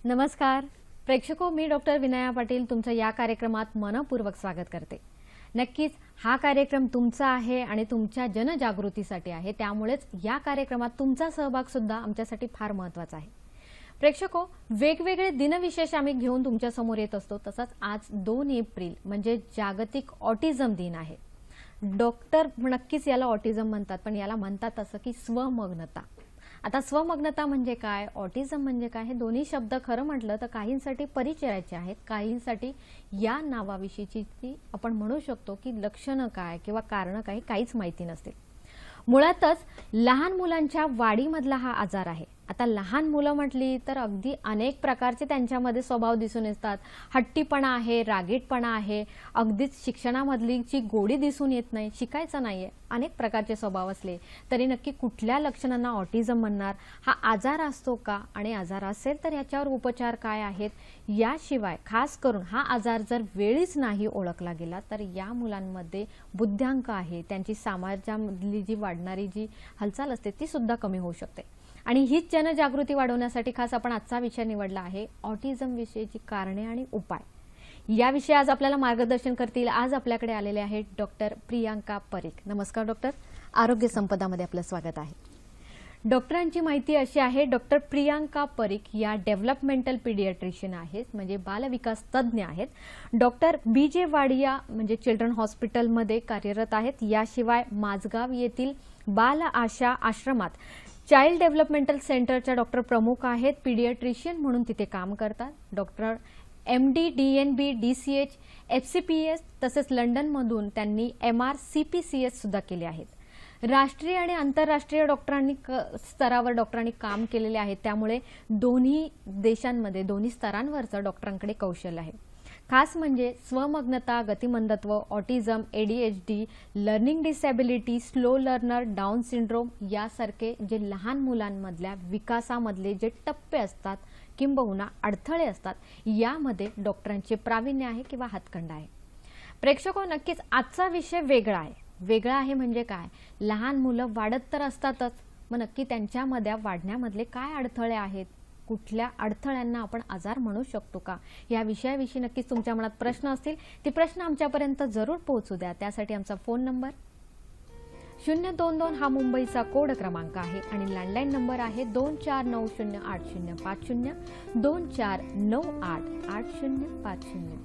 नमस्कार प्रेक्षको, मी डॉक्टर विनया पाटील तुमचं या कार्यक्रमात मनपूर्वक स्वागत करते। नक्कीच हा कार्यक्रम तुमचा आहे आणि तुमच्या जनजागृतीसाठी आहे, त्यामुळेच या कार्यक्रमात तुमचा सहभाग सुद्धा आमच्यासाठी फार महत्त्वाचा आहे। प्रेक्षको, वेगवेगळे दिनविशेष आम्ही घेऊन तुमच्या समोर येत असतो। तसंच आज 2 एप्रिल म्हणजे जागतिक ऑटिझम दिन आहे। डॉक्टर नक्कीच याला ऑटिझम म्हणतात, पण याला म्हणतात असं की स्वमग्नता। आता स्वमग्नता म्हणजे काय, ऑटिझम म्हणजे काय, हे दोन्ही शब्द खरं म्हटलं तर काहींसाठी परिचयाचे आहेत, काहींसाठी या नावाविषयीची आपण म्हणू शकतो की लक्षणं काय किंवा कारणं काय काहीच माहिती नसतील। मुळातच लहान मुलांच्या वाढीमधला हा आजार आहे। आता लहान मुलं म्हटली तर अगदी अनेक प्रकारचे त्यांच्यामध्ये स्वभाव दिसून येतात। हट्टीपणा आहे, रागीटपणा आहे, अगदीच शिक्षणामधली जी गोडी दिसून येत नाही, शिकायचं नाहीये, अनेक प्रकारचे स्वभाव असले तरी नक्की कुठल्या लक्षणांना ऑटिझम म्हणणार, हा आजार असतो का आणि आजार असेल तर याच्यावर उपचार काय आहेत, याशिवाय खास करून हा आजार जर वेळीच नाही ओळखला गेला तर या मुलांमध्ये बुद्ध्यांक आहे, त्यांची समाजामधली जी वाढणारी जी हालचाल असते ती सुद्धा कमी होऊ शकते। आणि हीच जनजागृती वाढवण्यासाठी खास आपण आजचा विषय निवडला आहे, ऑटिझम विषयीची कारणे आणि उपाय। याविषयी आज आपल्याला मार्गदर्शन करतील आज आपल्याकडे आलेले आहेत डॉक्टर प्रियांका परीख। नमस्कार डॉक्टर, आरोग्य संपदामध्ये आपलं स्वागत आहे। डॉक्टरांची माहिती अशी आहे, डॉक्टर प्रियांका परीख या डेव्हलपमेंटल पीडियाट्रिशियन आहेत, म्हणजे बालविकास तज्ज्ञ आहेत। डॉक्टर BJ वाडिया म्हणजे चिल्ड्रन हॉस्पिटलमध्ये कार्यरत आहेत। याशिवाय माझगाव येथील बाल आशा आश्रमात चाइल्ड डेव्हलपमेंटल सेंटरच्या डॉक्टर प्रमुख आहेत, पीडियाट्रिशियन म्हणून तिथे काम करतात। Doctor MD DNB DCH FCPS तसेच लंडनमधून त्यांनी MR CPCS सुद्धा केले आहेत। राष्ट्रीय आणि आंतरराष्ट्रीय स्तरावर डॉक्टरांनी काम केलेले आहे, त्यामुळे दोन्ही देशांमध्ये दोन्ही स्तरांवरचं डॉक्टरांकडे कौशल्य आहे। खास म्हणजे स्वमग्नता, गतिमंदत्व, autism, ADHD, learning disability, slow learner, down syndrome यासारखे जे लहान मुलांमधल्या विकासामधले जे टप्पे असतात किंबहुना अडथळे असतात, यामध्ये डॉक्टरांचे प्रावीण्य आहे किंवा हातखंडा आहे। प्रेक्षको, नक्कीच आजचा विषय वेगळा आहे। वेगळा आहे म्हणजे काय, लहान मुलं वाढत तर असतातच, मग नक्की त्यांच्यामध्ये वाढण्यामधले काय अडथळे आहेत, कुठल्या अडथळ्यांना आपण आजार म्हणू शकतो का, या विषयाविषयी नक्कीच तुमच्या मनात प्रश्न असतील, ते प्रश्न आमच्यापर्यंत जरूर पोहोचू द्या। त्यासाठी आमचा फोन नंबर 022 हा मुंबईचा कोड क्रमांक आहे आणि लँडलाईन नंबर आहे 24908050 24988050।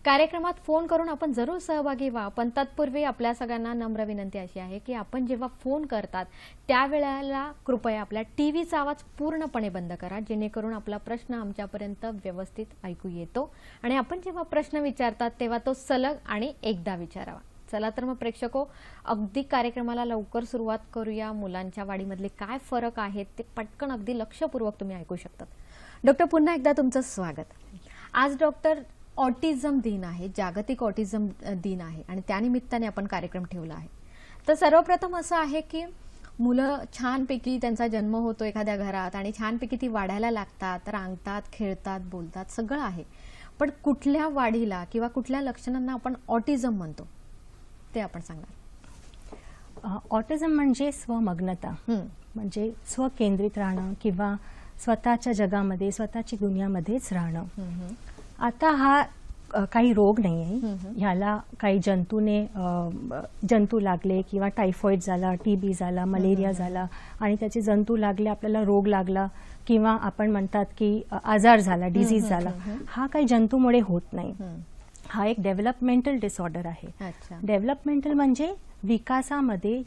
कार्यक्रमात फोन करून आपण जरूर सहभागी व्हा, पण तत्पूर्वी आपल्या सगळ्यांना नम्र विनंती अशी आहे की आपण जेव्हा फोन करतात त्यावेळेला कृपया आपल्या टीव्हीचा आवाज पूर्णपणे बंद करा, जेणेकरून आपला प्रश्न आमच्यापर्यंत व्यवस्थित ऐकू येतो आणि आपण जेव्हा प्रश्न विचारतात तेव्हा तो सलग आणि एकदा विचारावा। चला तर मग प्रेक्षको, अगदी कार्यक्रमाला लवकर सुरुवात करूया। मुलांच्या वाढीमधले काय फरक आहेत ते पटकन अगदी लक्षपूर्वक तुम्ही ऐकू शकतात। डॉक्टर, पुन्हा एकदा तुमचं स्वागत। आज डॉक्टर ऑटिझम दिन आहे, जागतिक ऑटिझम दिन आहे आणि त्यानिमित्ताने आपण कार्यक्रम ठेवला आहे। तर सर्वप्रथम असं आहे की मुलं छानपैकी त्यांचा जन्म होतो एखाद्या घरात आणि छानपैकी ती वाढायला लागतात, रांगतात, खेळतात, बोलतात, सगळं आहे, पण कुठल्या वाढीला किंवा कुठल्या लक्षणांना आपण ऑटिझम म्हणतो ते आपण सांगाल? ऑटिझम म्हणजे स्वमग्नता, म्हणजे स्वकेंद्रित राहणं किंवा स्वतःच्या जगामध्ये स्वतःची दुनियामध्येच राहणं। आता हा काही रोग नाही आहे, ह्याला काही जंतू लागले किंवा टायफॉइड झाला, TB झाला, मलेरिया झाला आणि त्याचे जंतू लागले, आपल्याला रोग लागला किंवा आपण म्हणतात की आजार झाला, डिझीज झाला, हा काही जंतूमुळे होत नाही। हा एक डेव्हलपमेंटल डिसऑर्डर आहे। डेव्हलपमेंटल म्हणजे विकासामध्ये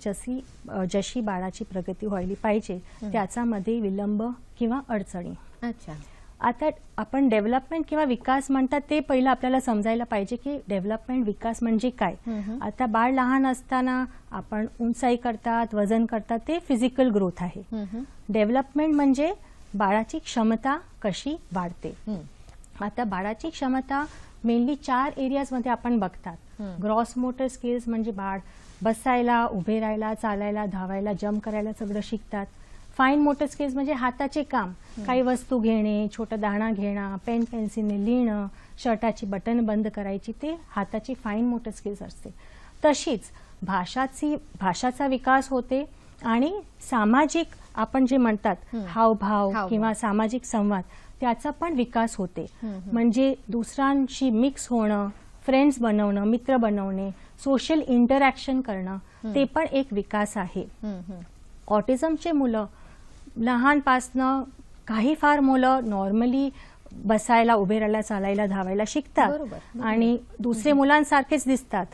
जशी बाळाची प्रगती व्हायला पाहिजे त्याच्यामध्ये विलंब किंवा अडचणी। आता आपण डेव्हलपमेंट किंवा विकास म्हणतात ते पहिलं आपल्याला समजायला पाहिजे की डेव्हलपमेंट विकास म्हणजे काय। आता बाळ लहान असताना आपण उंचाई करतात, वजन करतात, ते फिजिकल ग्रोथ आहे। डेव्हलपमेंट म्हणजे बाळाची क्षमता कशी वाढते। आता बाळाची क्षमता मेनली 4 एरियाज मध्ये आपण बघतात। ग्रॉस मोटर स्किल्स म्हणजे बाळ बसायला, उभे राहायला, चालायला, धावायला, जंप करायला सगळं शिकतात। फाईन मोटर स्किल्स म्हणजे हाताचे काम, काही वस्तू घेणे, छोटा दाणा घेणं, पेन पेन्सिलने लिहिणं, शर्टाची बटन बंद करायची, ते हाताची फाईन मोटर स्किल्स असते। तशीच भाषाचा विकास होते आणि सामाजिक आपण जे म्हणतात हावभाव किंवा सामाजिक संवाद त्याचा पण विकास होते. म्हणजे दुसऱ्यांशी मिक्स होणं, फ्रेंड्स बनवणं, मित्र बनवणे, सोशल इंटरॅक्शन करणं, ते पण एक विकास आहे. ऑटिझमचे मुलं लहानपासनं काही फार मुलं नॉर्मली बसायला, उभे राहायला, चालायला, धावायला शिकतात आणि दुसरे मुलांसारखेच दिसतात.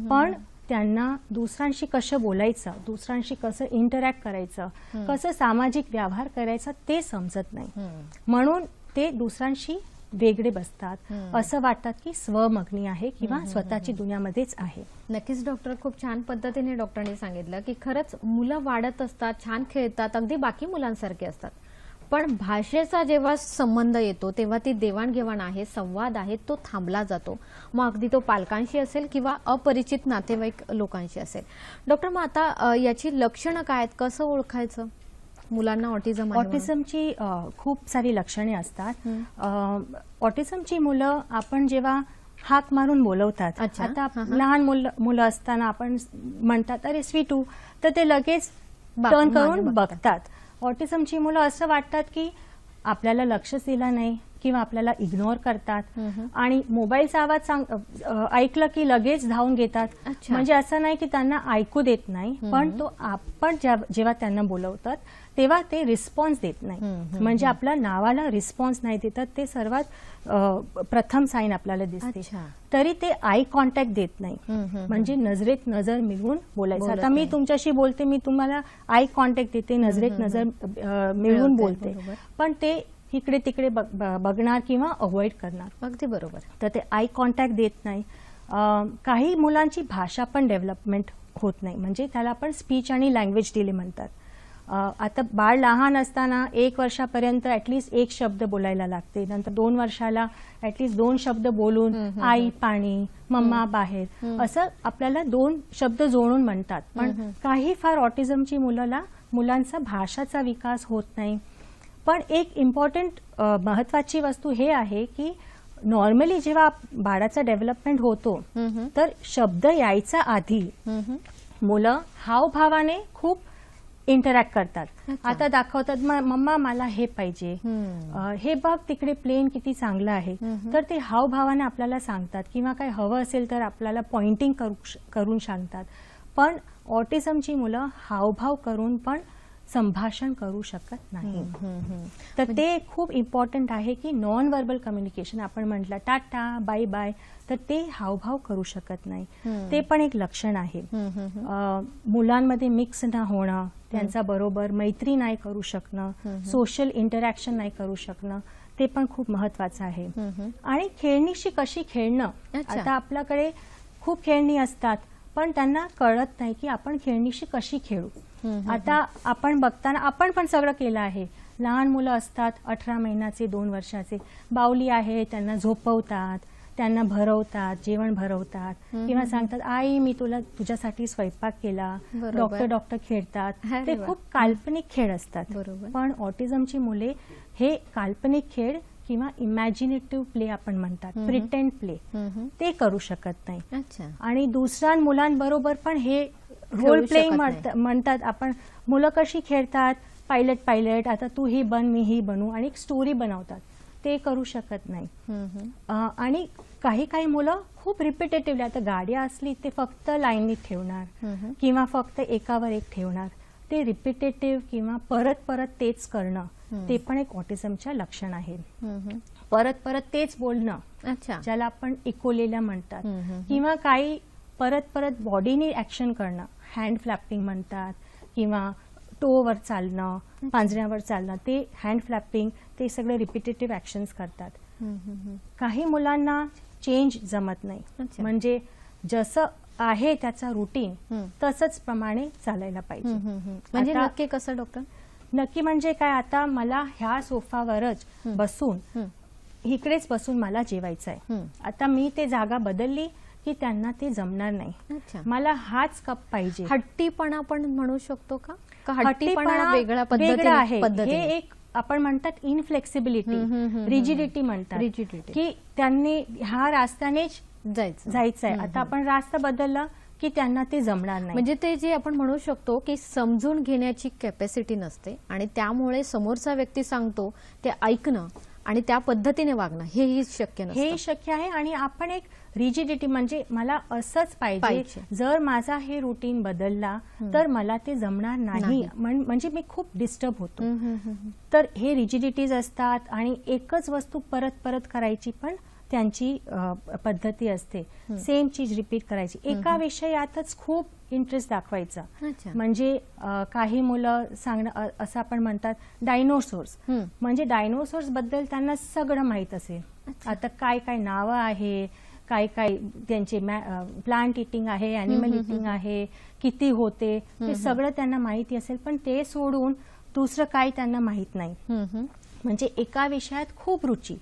पण त्यांना दुसऱ्यांशी कसं बोलायचं, दुसऱ्यांशी कसं इंटरॅक्ट करायचं, कसं सामाजिक व्यवहार करायचा ते समजत नाही. म्हणून ते दुसऱ्यांशी वेगळे बसतात, असं वाटतात की स्वमग्नी आहे किंवा स्वतःची दुनियामध्येच आहे. नक्कीच डॉक्टर, खूप छान पद्धतीने डॉक्टरांनी सांगितलं की खरंच मुलं वाढत असतात, छान खेळतात, अगदी बाकी मुलांसारखे असतात. पण भाषेचा जेव्हा संबंध येतो तेव्हा ती देवाणघेवाण आहे, संवाद आहे, तो थांबला जातो. मग अगदी तो पालकांशी असेल किंवा अपरिचित नातेवाईक लोकांशी असेल. डॉक्टर, मग आता याची लक्षणं काय आहेत, कसं ओळखायचं मुलांना ऑटिझम आहे? ऑटिझमची खूप सारी लक्षणे असतात. ऑटिझमची मुलं आपण जेव्हा हाक मारून बोलवतात, आता लहान मुलं असताना आपण म्हणतात अरे स्वीटू, तर ते लगेच टर्न करून बघतात. ऑटिझमची मुलं असं वाटतात की आपल्याला लक्षच दिलं नाही किंवा आपल्याला इग्नोर करतात आणि मोबाईलचा आवाज ऐकलं की लगेच धावून घेतात. म्हणजे असं नाही की त्यांना ऐकू देत नाही, पण तो आपण जेव्हा त्यांना बोलवतात तेव्हा ते रिस्पॉन्स देत नाही. म्हणजे आपल्या नावाला रिस्पॉन्स नाही देतात, ते सर्वात प्रथम साईन आपल्याला दिसते. तरी ते आय कॉन्टॅक्ट देत नाही, म्हणजे नजरेत नजर मिळवून बोलायचं. आता मी तुमच्याशी बोलते, मी तुम्हाला आय कॉन्टॅक्ट देते, नजरेत नजर मिळवून बोलते, पण ते इकडे तिकडे बघणार किंवा अवॉइड करणार. अगदी बरोबर. तर ते आय कॉन्टॅक्ट देत नाही. काही मुलांची भाषा पण डेव्हलपमेंट होत नाही, म्हणजे त्याला आपण स्पीच आणि लँग्वेज डिले म्हणतात. आता बाळ लहान असताना 1 वर्षापर्यंत ऍटलीस्ट 1 शब्द बोलायला लागते, नंतर 2 वर्षाला ऍटलीस्ट 2 शब्द बोलून आई पाणी, मम्मा बाहेर, असं आपल्याला 2 शब्द जोडून म्हणतात. पण काही फार ऑटिझमची मुलांचा भाषाचा विकास होत नाही. पण एक इम्पॉर्टंट महत्वाची वस्तू हे आहे की नॉर्मली जेव्हा बाळाचा डेव्हलपमेंट होतो तर शब्द यायचा आधी मुलं हावभावाने खूप इंटरॅक्ट करतात. आता दाखवतात मम्मा मला हे पाहिजे, हे बघ तिकडे प्लेन किती चांगलं आहे, तर ते हावभावाने आपल्याला सांगतात किंवा काही हवं असेल तर आपल्याला पॉइंटिंग करून सांगतात. पण ऑटिझमची मुलं हावभाव करून पण संभाषण करू शकत नाही. तर ते खूप इम्पॉर्टंट आहे की नॉन व्हर्बल कम्युनिकेशन, आपण म्हटलं टाटा बाय बाय, तर ते हावभाव करू शकत नाही. ते पण एक लक्षण आहे. मुलांमध्ये मिक्स न होणं, त्यांचा बरोबर मैत्री नाही करू शकणं, सोशल इंटरॅक्शन नाही करू शकणं, ते पण खूप महत्वाचं आहे. आणि खेळणीशी कशी खेळणं, आता आपल्याकडे खूप खेळणी असतात पण त्यांना कळत नाही की आपण खेळणीशी कशी खेळू. आता आपण बघताना आपण पण सगळं केलं आहे. लहान मुलं असतात 18 महिन्याचे 2 वर्षाचे, बावली आहे, त्यांना झोपवतात, त्यांना भरवतात, जेवण भरवतात किंवा सांगतात आई मी तुझ्यासाठी स्वयंपाक केला, डॉक्टर खेळतात. ते खूप काल्पनिक खेळ असतात. पण ऑटिझमची मुले हे काल्पनिक खेळ किंवा इमॅजिनेटिव्ह प्ले आपण म्हणतात, प्रिटेंड प्ले, ते करू शकत नाही. आणि दुसऱ्या मुलांबरोबर पण हे रोल प्लेइंग म्हणतात. आपण मुलं कशी खेळतात, पायलट, आता तू ही बन मी ही बनू, आणि एक स्टोरी बनवतात, ते करू शकत नाही. आणि काही मुलं खूप रिपिटेटिव्हली, आता गाडी असली ते फक्त लाईननी ठेवणार किंवा फक्त एकावर एक ठेवणार, ते रिपिटेटिव्ह किंवा परत तेच करणं, ते पण एक ऑटिझमच्या लक्षण आहे. परत तेच बोलणं, ज्याला आपण इकोलेल्या म्हणतात, किंवा काही परत बॉडीने ऍक्शन करणं, हँड फ्लॅपिंग म्हणतात, किंवा टोवर चालणं, पांजऱ्यावर चालणं, ते हँड फ्लॅपिंग, ते सगळे रिपिटेटिव्ह ऍक्शन्स करतात. काही मुलांना चेंज जमत नाही, म्हणजे जसं आहे त्याचा रुटीन तसंच प्रमाणे चालायला पाहिजे. म्हणजे नक्की कसं डॉक्टर? नक्की म्हणजे काय, आता मला ह्या सोफावरच बसून, इकडेच बसून मला जेवायचं आहे, आता मी ते जागा बदलली की त्यांना ते जमणार नाही. मला हाच कप पाहिजे. हट्टीपणा पण म्हणू शकतो का? हट्टीपणा वेगळा आहे. हे एक आपण म्हणतात इनफ्लेक्सिबिलिटी, रिजिडिटी म्हणतात, की त्यांनी ह्या रास्त्यानेच जायचंय. आता आपण रास्ता बदलला की त्यांना ते जमणार नाही. म्हणजे ते जे आपण म्हणू शकतो की समजून घेण्याची कॅपॅसिटी नसते आणि त्यामुळे समोरचा व्यक्ती सांगतो ते ऐकणं आणि त्या पद्धतीने वागणं हेही शक्य नसतं. हे शक्य आहे आणि आपण एक रिजिडिटी म्हणजे मला असंच पाहिजे, जर माझा हे रुटीन बदलला तर मला ते जमणार नाही, म्हणजे मी खूप डिस्टर्ब होतो. तर हे रिजिडिटीज असतात आणि एकच वस्तू परत परत करायची पण त्यांची पद्धती असते. सेम चीज रिपीट करायची, एका विषयातच खूप इंटरेस्ट दाखवायचा. म्हणजे काही मुलं सांगणं असं आपण म्हणतात डायनोसॉर्स, म्हणजे डायनोसॉर्स बद्दल त्यांना सगळं माहित असेल. आता काय काय नावं आहे, काय काय त्यांचे प्लांट इटिंग आहे, ॲनिमल इटिंग आहे, किती होते, ते सगळं त्यांना माहिती असेल. पण ते सोडून दुसरं काही त्यांना माहित नाही. म्हणजे एका विषयात खूप रुची.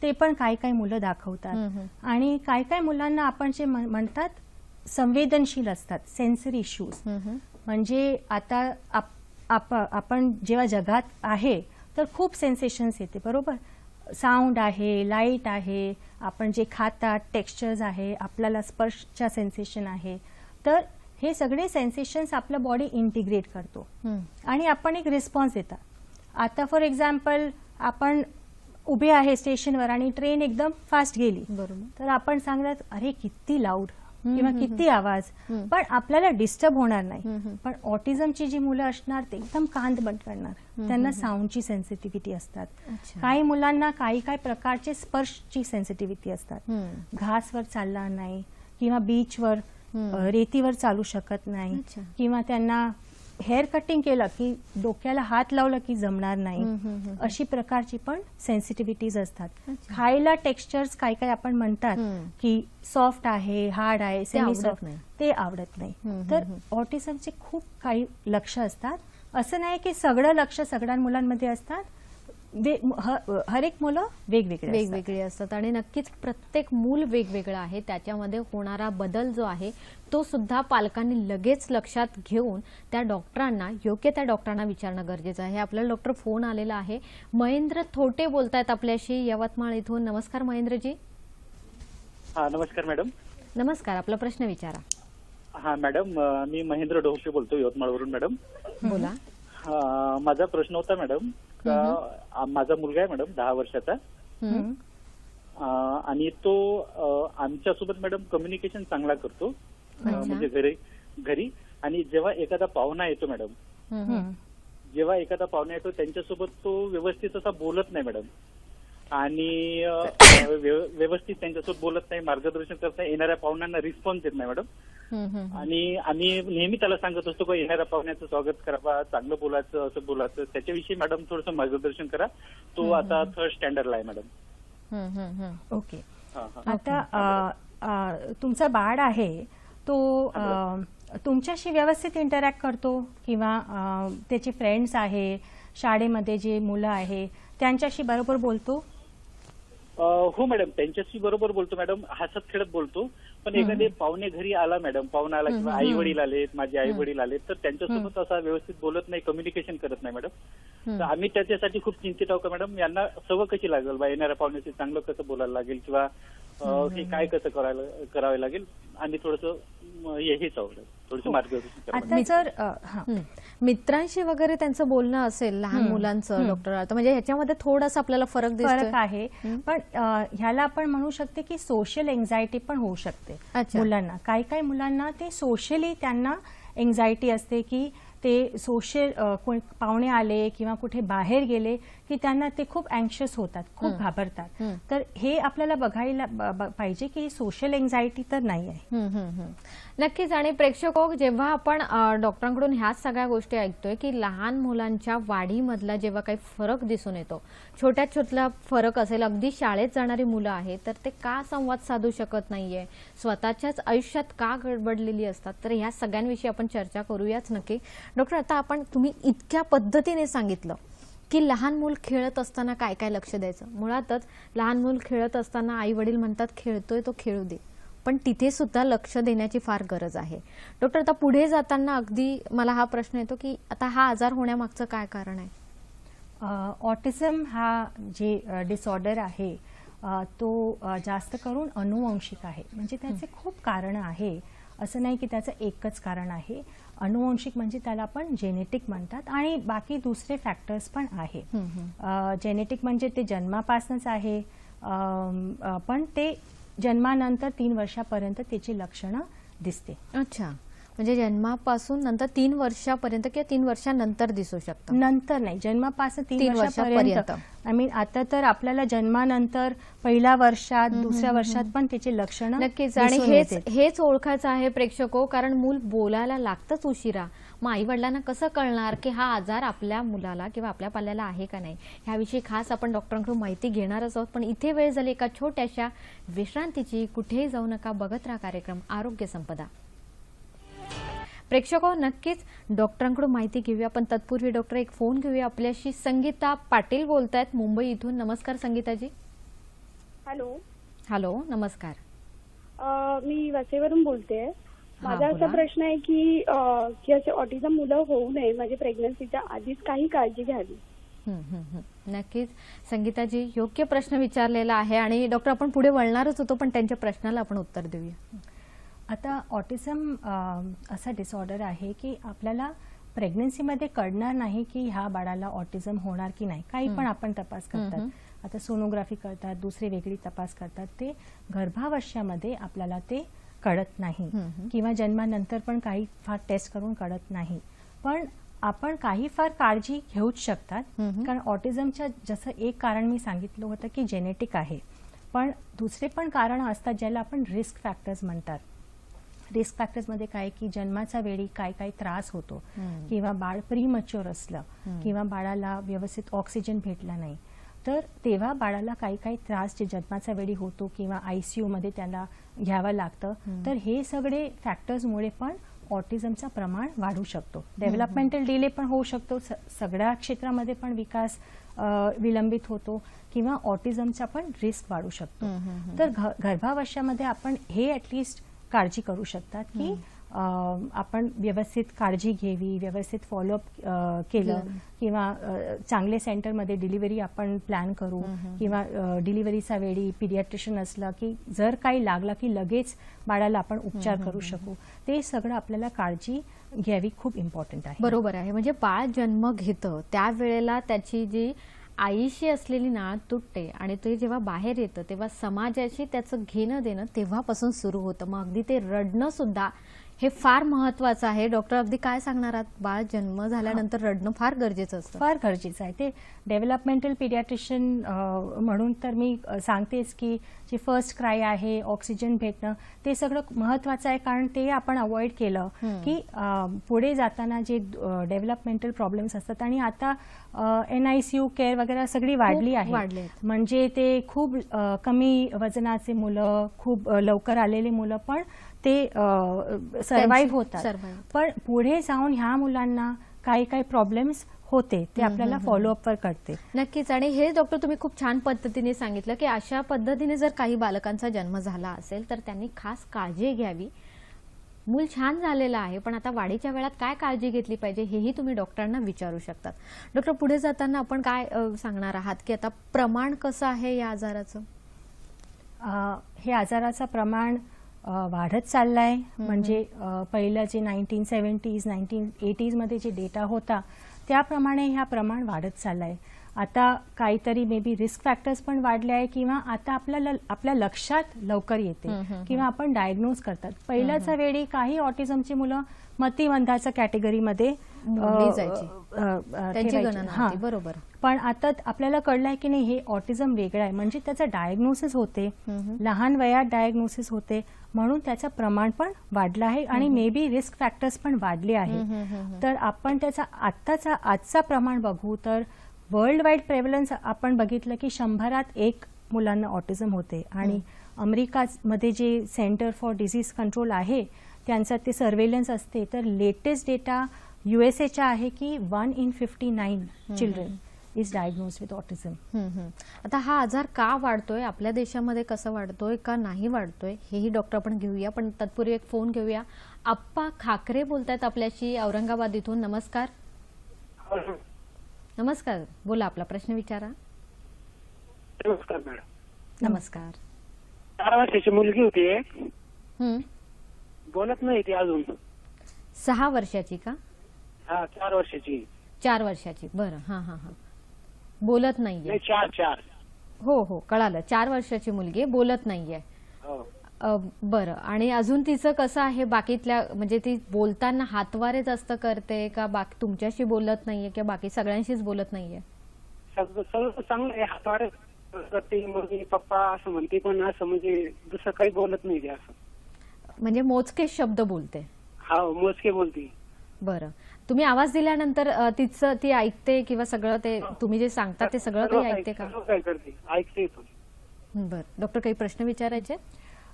ते पण काही काही मुलं दाखवतात. आणि काही काही मुलांना आपण जे म्हणतात संवेदनशील असतात, सेन्सरी इश्यूज. म्हणजे आता आपण जेव्हा जगात आहे तर खूप सेन्सेशन्स येते, बरोबर. साऊंड आहे, लाईट आहे, आपण जे खातात, टेक्स्चर्स आहे, आपल्याला स्पर्शच्या सेन्सेशन आहे. तर हे सगळे सेन्सेशन्स आपलं बॉडी इंटिग्रेट करतो आणि आपण एक रिस्पॉन्स देतात. आता फॉर एक्झाम्पल आपण उभे आहे स्टेशनवर आणि ट्रेन एकदम फास्ट गेली, तर आपण सांगतात अरे किती लाऊड किंवा किती आवाज, पण आपल्याला डिस्टर्ब होणार नाही. पण ऑटिझमची जी मुलं असणार ते एकदम कान बंद करणार, त्यांना साऊंडची सेन्सिटिव्हिटी असतात. काही मुलांना काही काही प्रकारचे स्पर्शची सेन्सिटिव्हिटी असतात. घासवर चालणार नाही किंवा बीचवर रेतीवर चालू शकत नाही, किंवा त्यांना हेअर कटिंग केलं की डोक्याला हात लावला की जमणार नाही. अशी प्रकारची पण सेन्सिटिव्हिटीज असतात. खायला टेक्स्चर्स काही काही आपण म्हणतात की सॉफ्ट आहे, हार्ड आहे, सेमी सॉफ्ट, ते आवडत नाही. तर ऑटिझमचे खूप काही लक्ष असतात. असं नाही की सगळं लक्ष सगळ्या मुलांमध्ये असतात. हर एक मुलं वेगवेगळे असतात आणि नक्कीच प्रत्येक मूल वेगवेगळं आहे. त्याच्यामध्ये होणारा बदल जो आहे तो सुद्धा पालकांनी लगेच लक्षात घेऊन त्या डॉक्टरांना, योग्य त्या डॉक्टरांना विचारणं गरजेचं आहे. आपल्याला डॉक्टर फोन आलेला आहे. महेंद्र थोटे बोलतायत आपल्याशी यवतमाळ इथून. नमस्कार महेंद्रजी. हा नमस्कार मॅडम. नमस्कार, आपला प्रश्न विचारा. हा मॅडम, मी महेंद्र ढोके बोलतो यवतमाळवरून. मॅडम बोला. माझा प्रश्न होता मॅडम, माझा मुलगा आहे मॅडम 10 वर्षाचा, आणि तो आमच्यासोबत मॅडम कम्युनिकेशन चांगला करतो, म्हणजे घरी. आणि जेव्हा एखादा पाहुणा येतो मॅडम, जेव्हा एखादा पाहुणा येतो त्यांच्यासोबत तो व्यवस्थित असा बोलत नाही मॅडम, आणि व्यवस्थित त्यांच्यासोबत बोलत नाही, मार्गदर्शन करत नाही, येणाऱ्या पाहुण्यांना रिस्पॉन्स देत नाही मॅडम. आणि आम्ही नेहमी त्याला सांगत असतो की येणाऱ्या पाहुण्याचं स्वागत करावा, चांगलं बोलायचं, असं बोलायचं. त्याच्याविषयी मॅडम थोडंसं मार्गदर्शन करा. तो आता 3rd स्टँडर्डला आहे मॅडम. ओके. आता तुमचा बाळ आहे तो तुमच्याशी व्यवस्थित इंटरॅक्ट करतो किंवा त्याचे फ्रेंड्स आहे, शाळेमध्ये जे मुलं आहे त्यांच्याशी बरोबर बोलतो? हो मॅडम, त्यांच्याशी बरोबर बोलतो मॅडम, हसत खेळत बोलतो. पण एखादे पाहुणे घरी आला मॅडम, पाहुणा आला किंवा आई वडील आलेत, माझे आई वडील आलेत, तर त्यांच्यासोबत असा व्यवस्थित बोलत नाही, कम्युनिकेशन करत नाही मॅडम. तर आम्ही त्याच्यासाठी खूप चिंतित आहोत मॅडम. यांना सवय कशी लागेल बा, येणाऱ्या पाहुण्याशी चांगलं कसं बोलायला लागेल किंवा हे काय कसं करावं लागेल, आणि थोडंसं हेच आवडेल, थोडंसं मार्गदर्शन आता जर मित्रांशी वगैरे त्यांचं बोलणं असेल लहान मुलांचं डॉक्टर, म्हणजे ह्याच्यामध्ये थोडासा आपल्याला फरक आहे. पण ह्याला आपण म्हणू शकते की सोशल एन्झायटी पण होऊ शकते मुलांना. काही काही मुलांना ते सोशली त्यांना एन्झायटी असते की ते सोशल पाहुणे आले किंवा कुठे बाहेर गेले की त्यांना ते खूप अँक्शियस होतात, खूप घाबरतात. तर हे आपल्याला बघायला पाहिजे की सोशल एन्झायटी तर नाही आहे. नक्कीच. आणि प्रेक्षक, जेव्हा आपण डॉक्टरांकडून ह्याच सगळ्या गोष्टी ऐकतोय की लहान मुलांच्या वाढीमधला जेव्हा काही फरक दिसून येतो, छोट्यात छोटा फरक असेल, अगदी शाळेत जाणारी मुलं आहेत तर ते का संवाद साधू शकत नाहीये, स्वतःच्याच आयुष्यात का गडबडलेली असतात, तर ह्या सगळ्यांविषयी आपण चर्चा करूयाच नक्की. डॉक्टर, आता तुम्ही इतक्या पद्धतीने सांगितलं की लहान मूल खेळत असताना काय काय लक्ष द्यायचं. मुळातच लहान मूल खेळत असताना आई वडील म्हणतात खेळतोय तो खेळू दे, पण तिथे सुद्धा लक्ष देण्याची फार गरज आहे. डॉक्टर, आता पुढे जाताना अगदी मला हा प्रश्न येतो की आता हा आजार होण्यामागचं काय कारण आहे? ऑटिझम हा जे डिसऑर्डर आहे तो जास्त करून अनुवंशिक आहे. म्हणजे त्याचे खूप कारणं आहे. असं नाही की त्याचं एकच कारण आहे. अनुवंशिक म्हणजे त्याला आपण जेनेटिक म्हणतात आणि बाकी दुसरे फॅक्टर्स पण आहे. जेनेटिक म्हणजे ते जन्मापासूनच आहे, पण ते जन्मानंतर 3 वर्षापर्यंत त्याची लक्षणं दिसते. अच्छा, म्हणजे जन्मापासून नंतर 3 वर्षापर्यंत किंवा 3 वर्षानंतर दिसू शकतं. नंतर नाही, जन्मापासून 3 3 वर्षापर्यंत. वर्षापर्यंत. आय मीन आता तर आपल्याला जन्मानंतर पहिल्या वर्षात, दुसऱ्या वर्षात पण त्याची लक्षणं नक्कीच. आणि दिसून हेच येतात. हेच ओळखायचं आहे प्रेक्षको, कारण मूल बोलायला लागतंच उशिरा. मग आई वडिलांना कसं कळणार की हा आजार आपल्या मुलाला किंवा आपल्या पाल्याला आहे का नाही, ह्याविषयी खास आपण डॉक्टरांकडून माहिती घेणारच आहोत. पण इथे वेळ झाली एका छोट्याशा विश्रांतीची. कुठेही जाऊ नका, बघत राहा कार्यक्रम आरोग्य संपदा. प्रेक्षको, नक्कीच डॉक्टरांकडून माहिती घेऊया, पण तत्पूर्वी डॉक्टर एक फोन घेऊया. आपल्याशी संगीता पाटील बोलतायत मुंबई इथून. नमस्कार संगीताजी. हॅलो. हॅलो, नमस्कार. मी वसईवरून बोलते. माझा बोला. असा प्रश्न आहे की असे ऑटिझम मुलं होऊ नये, म्हणजे प्रेग्नन्सीच्या आधीच काही काळजी घ्यावी. नक्कीच संगीताजी, योग्य प्रश्न विचारलेला आहे आणि डॉक्टर आपण पुढे वळणारच होतो, पण त्यांच्या प्रश्नाला आपण उत्तर देऊया. आता ऑटिझम असा डिसऑर्डर आहे की आपल्याला प्रेग्नन्सीमध्ये कळणार नाही की ह्या बाळाला ऑटिझम होणार की नाही. काही पण आपण तपास करतात, आता सोनोग्राफी करतात, दुसरी वेगळी तपास करतात, ते गर्भावस्थेमध्ये आपल्याला ते कळत नाही किंवा जन्मानंतर पण काही फार टेस्ट करून कळत नाही. पण आपण काही फार काळजी घेऊच शकतात, कारण ऑटिझमच्या जसं एक कारण मी सांगितलं होतं की जेनेटिक आहे, पण दुसरे पण कारण असतात ज्याला आपण रिस्क फॅक्टर्स म्हणतात. रिस्क फॅक्टर्समध्ये काय की जन्माच्या वेळी काय काय त्रास होतो, किंवा बाळ प्रीमच्युअर असलं, किंवा बाळाला व्यवस्थित ऑक्सिजन भेटला नाही, तर तेव्हा बाळाला काही काही त्रास जे जन्माच्या वेळी होतो किंवा ICU मध्ये त्याला घ्यावं लागतं. तर हे सगळे फॅक्टर्समुळे पण ऑटिझमचं प्रमाण वाढू शकतो. डेव्हलपमेंटल डिले पण होऊ शकतो, सगळ्या क्षेत्रामध्ये पण विकास विलंबित होतो, किंवा ऑटिझमचा पण रिस्क वाढू शकतो. तर गर्भावस्थेमध्ये आपण हे ॲटलिस्ट काळजी करू शकतात की आपण व्यवस्थित काळजी घ्यावी, व्यवस्थित फॉलोअप केलं, किंवा चांगले सेंटरमध्ये डिलिव्हरी आपण प्लॅन करू, किंवा डिलिव्हरीचा वेळी पिडियाट्रिशियन असला की जर काही लागला की लगेच बाळाला आपण उपचार करू शकू. ते सगळं आपल्याला काळजी घ्यावी खूप इम्पॉर्टंट आहे. बरोबर आहे. म्हणजे बाळ जन्म घेतं त्यावेळेला त्याची जी आईशी असलेली नाळ तुटते आणि ते जेव्हा बाहेर येतं तेव्हा समाजाशी त्याचं घेणं देणं तेव्हापासून सुरू होतं. मग अगदी ते रडणं सुद्धा हे फार महत्वाचं आहे. डॉक्टर अगदी काय सांगणार आहात? बाळ जन्म झाल्यानंतर रडणं फार गरजेचं असतं. फार गरजेचं आहे ते. डेव्हलपमेंटल पिडियाट्रिशियन म्हणून तर मी सांगतेच की जे फर्स्ट क्राय आहे, ऑक्सिजन भेटणं, ते सगळं महत्वाचं आहे, कारण ते आपण अवॉइड केलं की पुढे जाताना जे डेव्हलपमेंटल प्रॉब्लेम्स असतात, आणि आता NICU केअर वगैरे सगळी वाढली आहे, म्हणजे ते खूप कमी वजनाचे मुलं, खूप लवकर आलेले मुलं पण ते सर्व्हाइव्ह होतात. पण पुढे जाऊन ह्या मुलांना काही काही प्रॉब्लेम्स होते, ते आपल्याला फॉलोअपवर कळते. नक्कीच. आणि हे डॉक्टर तुम्ही खूप छान पद्धतीने सांगितलं की अशा पद्धतीने जर काही बालकांचा जन्म झाला असेल तर त्यांनी खास काळजी घ्यावी. मूल छान झालेलं आहे, पण आता वाढीच्या वेळात काय काळजी घेतली पाहिजे हेही तुम्ही डॉक्टरांना विचारू शकतात. डॉक्टर, पुढे जाताना आपण काय सांगणार आहात की आता प्रमाण कसं आहे या आजाराचं? हे आजाराचं प्रमाण वाढत चाललंय. म्हणजे पहिलं जे 1970s 1980s मध्ये जे डेटा होता त्याप्रमाणे ह्या प्रमाण वाढत चाललंय. आता काहीतरी मे बी रिस्क फॅक्टर्स पण वाढले आहे, किंवा आता आपल्या लक्षात लवकर येते, किंवा आपण डायग्नोज करतात. पहिल्याच्या वेळी काही ऑटिझमची मुलं मतिमंदाच्या कॅटेगरीमध्ये बरोबर. पण आता आपल्याला कळलंय की नाही, हे ऑटिझम वेगळं आहे, म्हणजे त्याचं डायग्नोसिस होते, लहान वयात डायग्नोसिस होते, म्हणून त्याचं प्रमाण पण वाढलं आहे, आणि मे बी रिस्क फॅक्टर्स पण वाढले आहे. तर आपण त्याचा आजचा प्रमाण बघू तर वर्ल्ड वाईड प्रेव्हलन्स आपण बघितलं की 100त 1 मुलांना ऑटिझम होते. आणि अमेरिकामध्ये जे सेंटर फॉर डिसीज कंट्रोल आहे त्यांचं ते सर्वेलन्स असते, तर लेटेस्ट डेटा USAचा आहे की 1 in 59 children is diagnosed with autism. आता हा आजार का वाढतोय, आपल्या देशामध्ये कसं वाढतोय का नाही वाढतोय, हेही डॉक्टर आपण घेऊया. पण तत्पूर्वी एक फोन घेऊया. आप्पा खाकरे बोलतायत आपल्याशी औरंगाबाद इथून. नमस्कार. नमस्कार, बोला, आपला प्रश्न विचारा. नमस्कार मॅडम. नमस्कार. 4 वर्षाची मुलगी होती एक, बोलत नाही ती अजून. 6 वर्षाची का? हा 4 वर्षाची. 4 वर्षाची, बरं. हा हा हा. बोलत नाहीये. नाही 4. हो हो, कळालं. 4 वर्षाची मुलगी आहे, बोलत नाहीये. हो. बरं. आणि अजून तिचं कसं आहे बाकीतल्या, म्हणजे ती बोलताना हातवारे जास्त करते का, बाकी तुमच्याशी बोलत नाहीये किंवा बाकी सगळ्यांशीच बोलत नाहीये? सगळं चांगलं आहे. हातवारे करते, मम्मी पप्पा असं म्हणते, पण असं म्हणजे दुसरं काही बोलत नाही ते असं. म्हणजे मोजके शब्द बोलते? हा मोजके बोलते. बरं. तुम्ही आवाज दिल्यानंतर तिचं ती ऐकते किंवा सगळं ते तुम्ही जे सांगता ते सगळं काही ऐकते का? काय करते, ऐकते तो. बरं. डॉक्टर, काही प्रश्न विचारायचे?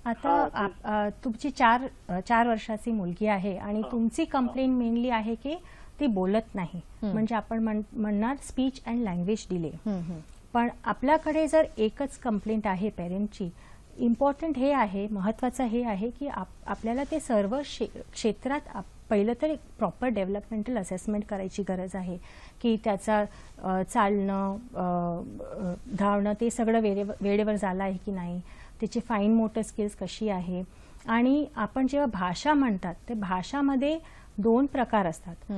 आता तुमची 4 वर्षाची मुलगी आहे आणि तुमची कंप्लेंट मेनली आहे की ती बोलत नाही, म्हणजे आपण म्हणणार स्पीच अँड लँग्वेज डिले. पण आपल्याकडे जर एकच कंप्लेंट आहे पेरेंटची, इम्पॉर्टंट हे आहे, महत्वाचं हे आहे की आपल्याला ते सर्व क्षेत्रात पहिलं तर एक प्रॉपर डेव्हलपमेंटल असेसमेंट करायची गरज आहे की त्याचा चालणं, धावणं ते सगळं वेळेवर झालं आहे की नाही, त्याची फाईन मोटर स्किल्स कशी आहे. आणि आपण जेव्हा भाषा म्हणतात ते भाषामध्ये 2 प्रकार असतात.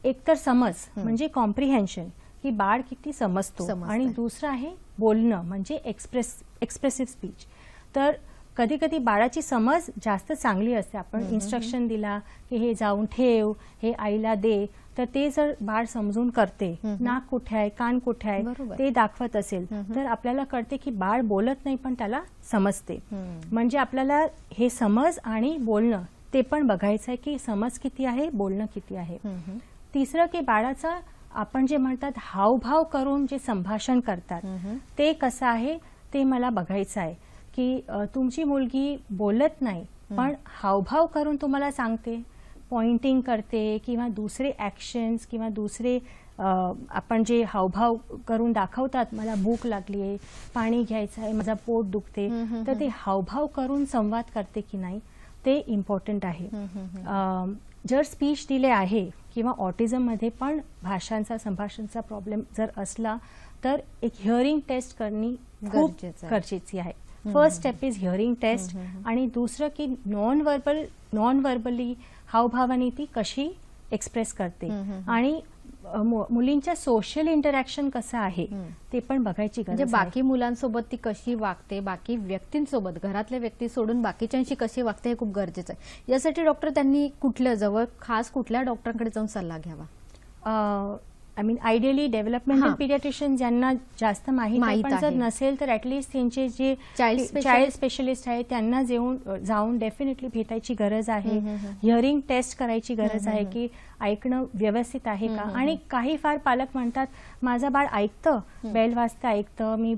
एक तर समज म्हणजे कॉम्प्रिहेन्शन, की बाळ किती समजतो, आणि दुसरं आहे बोलणं म्हणजे एक्सप्रेसिव्ह स्पीच. तर कधी कधी बाळाची समज जास्त चांगली असते. आपण इन्स्ट्रक्शन दिला की हे जाऊन ठेव, हे आईला दे, तर ते जर बाळ समजून करते, नाक कुठे आहे, कान कुठे आहे ते दाखवत असेल, तर आपल्याला कळते की बाळ बोलत नाही पण त्याला समजते. म्हणजे आपल्याला हे समज आणि बोलणं ते पण बघायचं आहे की समज किती आहे, बोलणं किती आहे. तिसरं की बाळाचा आपण जे म्हणतात हावभाव करून जे संभाषण करतात ते कसं आहे ते मला बघायचं आहे. की तुमची मुलगी बोलत नाही पण हावभाव करून तुम्हाला सांगते, पॉइंटिंग करते किंवा दुसरे ऍक्शन्स किंवा दुसरे आपण जे हावभाव करून दाखवतात, मला भूक लागली आहे, पाणी घ्यायचं आहे, माझा पोट दुखते, तर ते हावभाव करून संवाद करते की नाही ते इम्पॉर्टंट आहे. जर स्पीच डिले आहे किंवा ऑटिझममध्ये पण भाषांचा संभाषणाचा प्रॉब्लेम जर असला तर एक हिअरिंग टेस्ट करणे खूप गरजेची आहे. First step is hearing test. आणि दुसरं की नॉन व्हर्बली हावभावाने ती कशी एक्सप्रेस करते आणि मुलींच्या सोशल इंटरॅक्शन कसं आहे ते पण बघायची गरज आहे. म्हणजे बाकी मुलांसोबत ती कशी वागते, बाकी व्यक्तींसोबत, घरातल्या व्यक्ती सोडून बाकीच्यांशी कशी वागते हे खूप गरजेचं आहे. यासाठी डॉक्टर त्यांनी कुठल्या जवळ खास कुठल्या डॉक्टरांकडे जाऊन सल्ला घ्यावा? I mean ideally developmental paediatrician ज्यांना जास्त माहिती, पण जर नसेल तर ऍटलीस्ट त्यांचे जे चाइल्ड स्पेशलिस्ट आहेत त्यांना जाऊन डेफिनेटली भेटायची गरज आहे. हिअरिंग टेस्ट करायची गरज आहे की ऐकणं व्यवस्थित आहे का. आणि काही फार पालक म्हणतात माझं बाळ ऐकतं, बेल वाजता ऐकतं, मी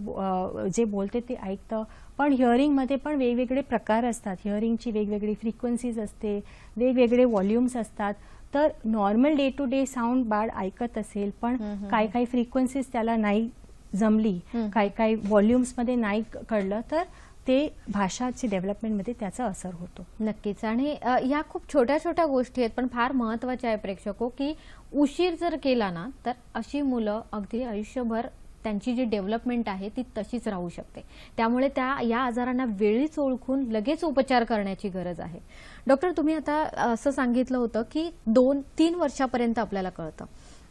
जे बोलते ते ऐकतं, पण हिअरिंगमध्ये पण वेगवेगळे प्रकार असतात. हिअरिंगची वेगवेगळी फ्रिक्वेन्सीज असते, वेगवेगळे व्हॉल्यूम्स असतात. तर normal day to day sound बाळ ऐकत असेल पण काही फ्रिक्वेन्सीज त्याला नाही जमली, काही व्हॉल्यूम्समध्ये नाही कळलं, तर ते भाषाची डेव्हलपमेंटमध्ये त्याचा असर होतो. नक्कीच. आणि ह्या खूप छोट्या छोट्या गोष्टी आहेत पण फार महत्वाच्या आहे प्रेक्षको, की उशीर जर केला ना तर अशी मुलं अगदी आयुष्यभर त्यांची जी डेव्हलपमेंट आहे ती तशीच राहू शकते. त्यामुळे या आजारांना वेळीच ओळखून लगेच उपचार करण्याची गरज आहे. डॉक्टर, तुम्ही आता असं सांगितलं होतं की 2-3 वर्षापर्यंत आपल्याला कळतं.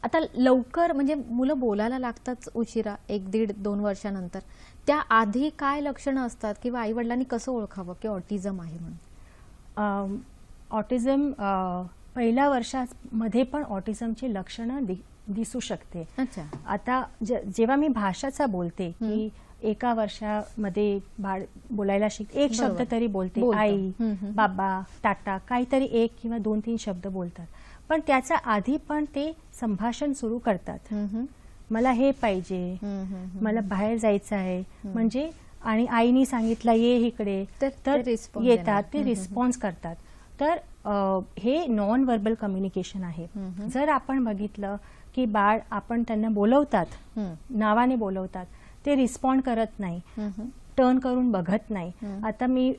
आता लवकर म्हणजे मुलं बोलायला लागतात उशिरा, 1-1.5-2 वर्षानंतर, त्या आधी काय लक्षणं असतात किंवा आई वडिलांनी कसं ओळखावं की ऑटिझम आहे म्हणून? ऑटिझम पहिल्या वर्षामध्ये पण ऑटिझमची लक्षणं दिसू शकते. आता जेव्हा मी भाषाचा बोलते की 1 वर्षामध्ये बाळ बोलायला शिकते, एक शब्द तरी बोलते, आई, बाबा, टाटा, काहीतरी 1 किंवा 2-3 शब्द बोलतात. पण त्याच्या आधी पण ते संभाषण सुरू करतात. मला हे पाहिजे, मला बाहेर जायचं आहे, म्हणजे आणि आईनी सांगितलं ये इकडे, तर येतात, ते रिस्पॉन्स करतात. तर हे नॉन व्हर्बल कम्युनिकेशन आहे. जर आपण बघितलं की बाळ, आपण त्यांना बोलवतात, नावाने बोलवतात, ते रिस्पॉन्ड करत नाही, टर्न करून बघत नाही. आता मी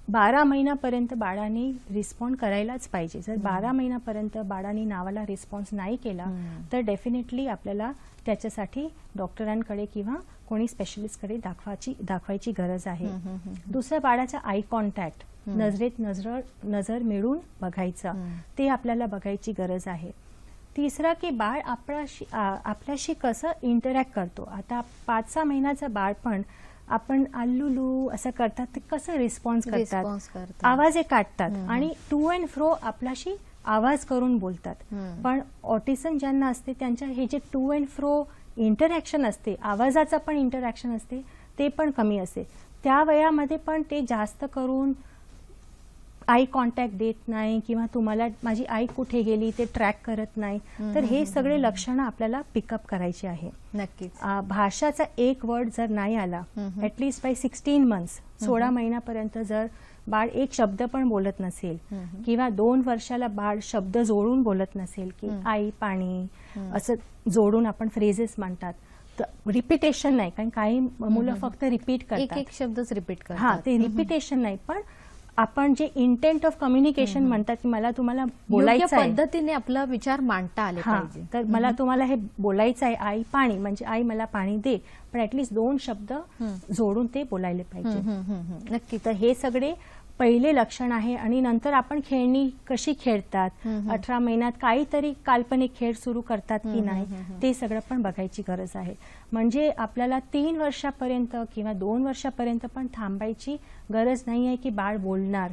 12 महिन्यापर्यंत बाळाने रिस्पॉन्ड करायलाच पाहिजे. जर 12 महिन्यापर्यंत बाळाने नावाला रिस्पॉन्स नाही केला तर डेफिनेटली आपल्याला त्याच्यासाठी डॉक्टरांकडे किंवा कोणी स्पेशलिस्टकडे दाखवायची गरज आहे. दुसऱ्या, बाळाचा आय कॉन्टॅक्ट नजरेत नजर मिळून बघायचं, ते आपल्याला बघायची गरज आहे. तिसरा की बाळ आपल्याशी कसं इंटरॅक्ट करतो. आता 5-6 महिन्याचं बाळ पण आपण आल्लुलू असं करतात ते कसं रिस्पॉन्स करतात, आवाज काढतात आणि टू अँड फ्रो आपल्याशी आवाज करून बोलतात. पण ऑटिझम ज्यांना असते त्यांच्या हे जे टू अँड फ्रो इंटरॅक्शन असते, आवाजाचा पण इंटरॅक्शन असते, ते पण कमी असते. त्या वयामध्ये पण ते जास्त करून आय कॉन्टॅक्ट देत नाही किंवा तुम्हाला माझी आई कुठे गेली ते ट्रॅक करत नाही. तर हे सगळे लक्षणं आपल्याला पिकअप करायची आहे. नक्कीच. भाषाचा एक वर्ड जर नाही आला ऍटलीस्ट बाय 16 मंथ्स, 16 महिन्यापर्यंत जर बाळ एक शब्द पण बोलत नसेल किंवा 2 वर्षाला बाळ शब्द जोडून बोलत नसेल की आई पाणी असं जोडून आपण फ्रेजेस म्हणतात, रिपिटेशन नाही, कारण काही मुलं फक्त रिपीट करतात, एक शब्दच रिपीट करतात. हा, ते रिपिटेशन नाही, पण आपण जे इंटेंट ऑफ कम्युनिकेशन म्हणतात की मला तुम्हाला बोलायचं आहे, पद्धतीने आपला विचार मांडता आले पाहिजे. तर मला तुम्हाला हे बोलायचं आहे, आई पाणी म्हणजे आई मला पाणी दे, पण ऍटलीस्ट 2 शब्द जोडून ते बोलायला पाहिजे. नक्की. तर हे सगळे पहिले लक्षण आहे. आणि नंतर आपण खेळणी कशी खेळतात, 18 महिन्यात काहीतरी काल्पनिक खेळ सुरू करतात की नाही, ते सगळं पण बघायची गरज आहे. म्हणजे आपल्याला 3 वर्षापर्यंत किंवा 2 वर्षापर्यंत पण थांबायची गरज नाही आहे की बाळ बोलणार.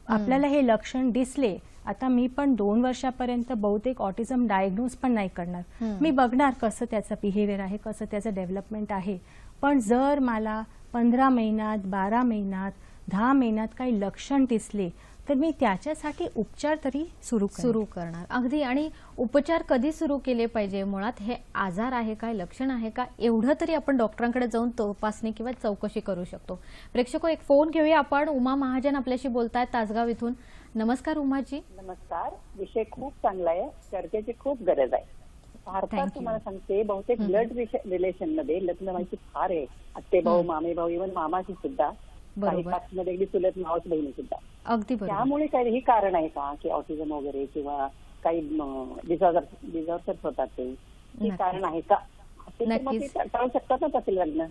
आपल्याला हे लक्षण दिसले, आता मी पण 2 वर्षापर्यंत बहुतेक ऑटिझम डायग्नोज पण नाही करणार, मी बघणार कसं त्याचं बिहेवियर आहे, कसं त्याचं डेव्हलपमेंट आहे. पण जर मला 15 महिन्यात, 12 महिन्यात, 10 महिन्यात काही लक्षण दिसले तर मी त्याच्यासाठी उपचार तरी सुरू करणार. अगदी. आणि उपचार कधी सुरू केले पाहिजे, मुळात हे आजार आहे काय, लक्षण आहे का, एवढं तरी आपण डॉक्टरांकडे जाऊन तपासणी किंवा चौकशी करू शकतो. प्रेक्षको, एक फोन घेऊया आपण. उमा महाजन आपल्याशी बोलतायत तासगाव इथून. नमस्कार उमाजी. नमस्कार. विषय खूप चांगला आहे, चर्चेची खूप गरज आहे. भारतात तुम्हाला सांगते बहुतेक ब्लड रिलेशन मध्ये लग्न व्हायची फार आहे. आत्ते भाऊ, मामे भाऊ, इव्हन मामाची सुद्धा, काही कास्टमध्ये अगदी चुलत मावस बहिणी सुद्धा. अगदी. त्यामुळे काही कारण आहे का की ऑटिझम वगैरे किंवा काही डिझॉर्डर्स होतात, ते कारण आहे का, टाळू शकतात ना तसे लग्न?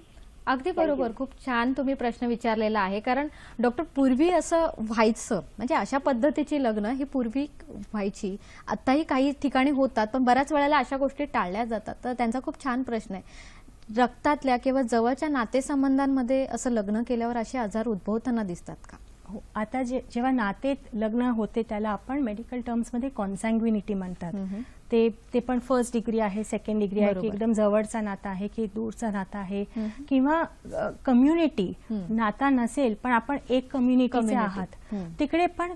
अगदी बरोबर. खूप छान तुम्ही प्रश्न विचारलेला आहे. कारण डॉक्टर, पूर्वी असं व्हायचं, म्हणजे अशा पद्धतीची लग्न ही पूर्वी व्हायची, आताही काही ठिकाणी होतात, पण बऱ्याच वेळेला अशा गोष्टी टाळल्या जातात. तर त्यांचा खूप छान प्रश्न आहे. रक्तातल्या किंवा जवळच्या नातेसंबंधांमध्ये असं लग्न केल्यावर असे आजार उद्भवताना दिसतात का? हो. आता जेव्हा नातेत लग्न होते त्याला आपण मेडिकल टर्म्समध्ये कॉन्सॅग्युनिटी म्हणतात. ते पण फर्स्ट डिग्री आहे, सेकंड डिग्री आहे, की एकदम जवळचा नाता आहे की दूरचा नाता आहे, किंवा कम्युनिटी नाता नसेल पण आपण एक कम्युनिटीचे आहात, तिकडे पण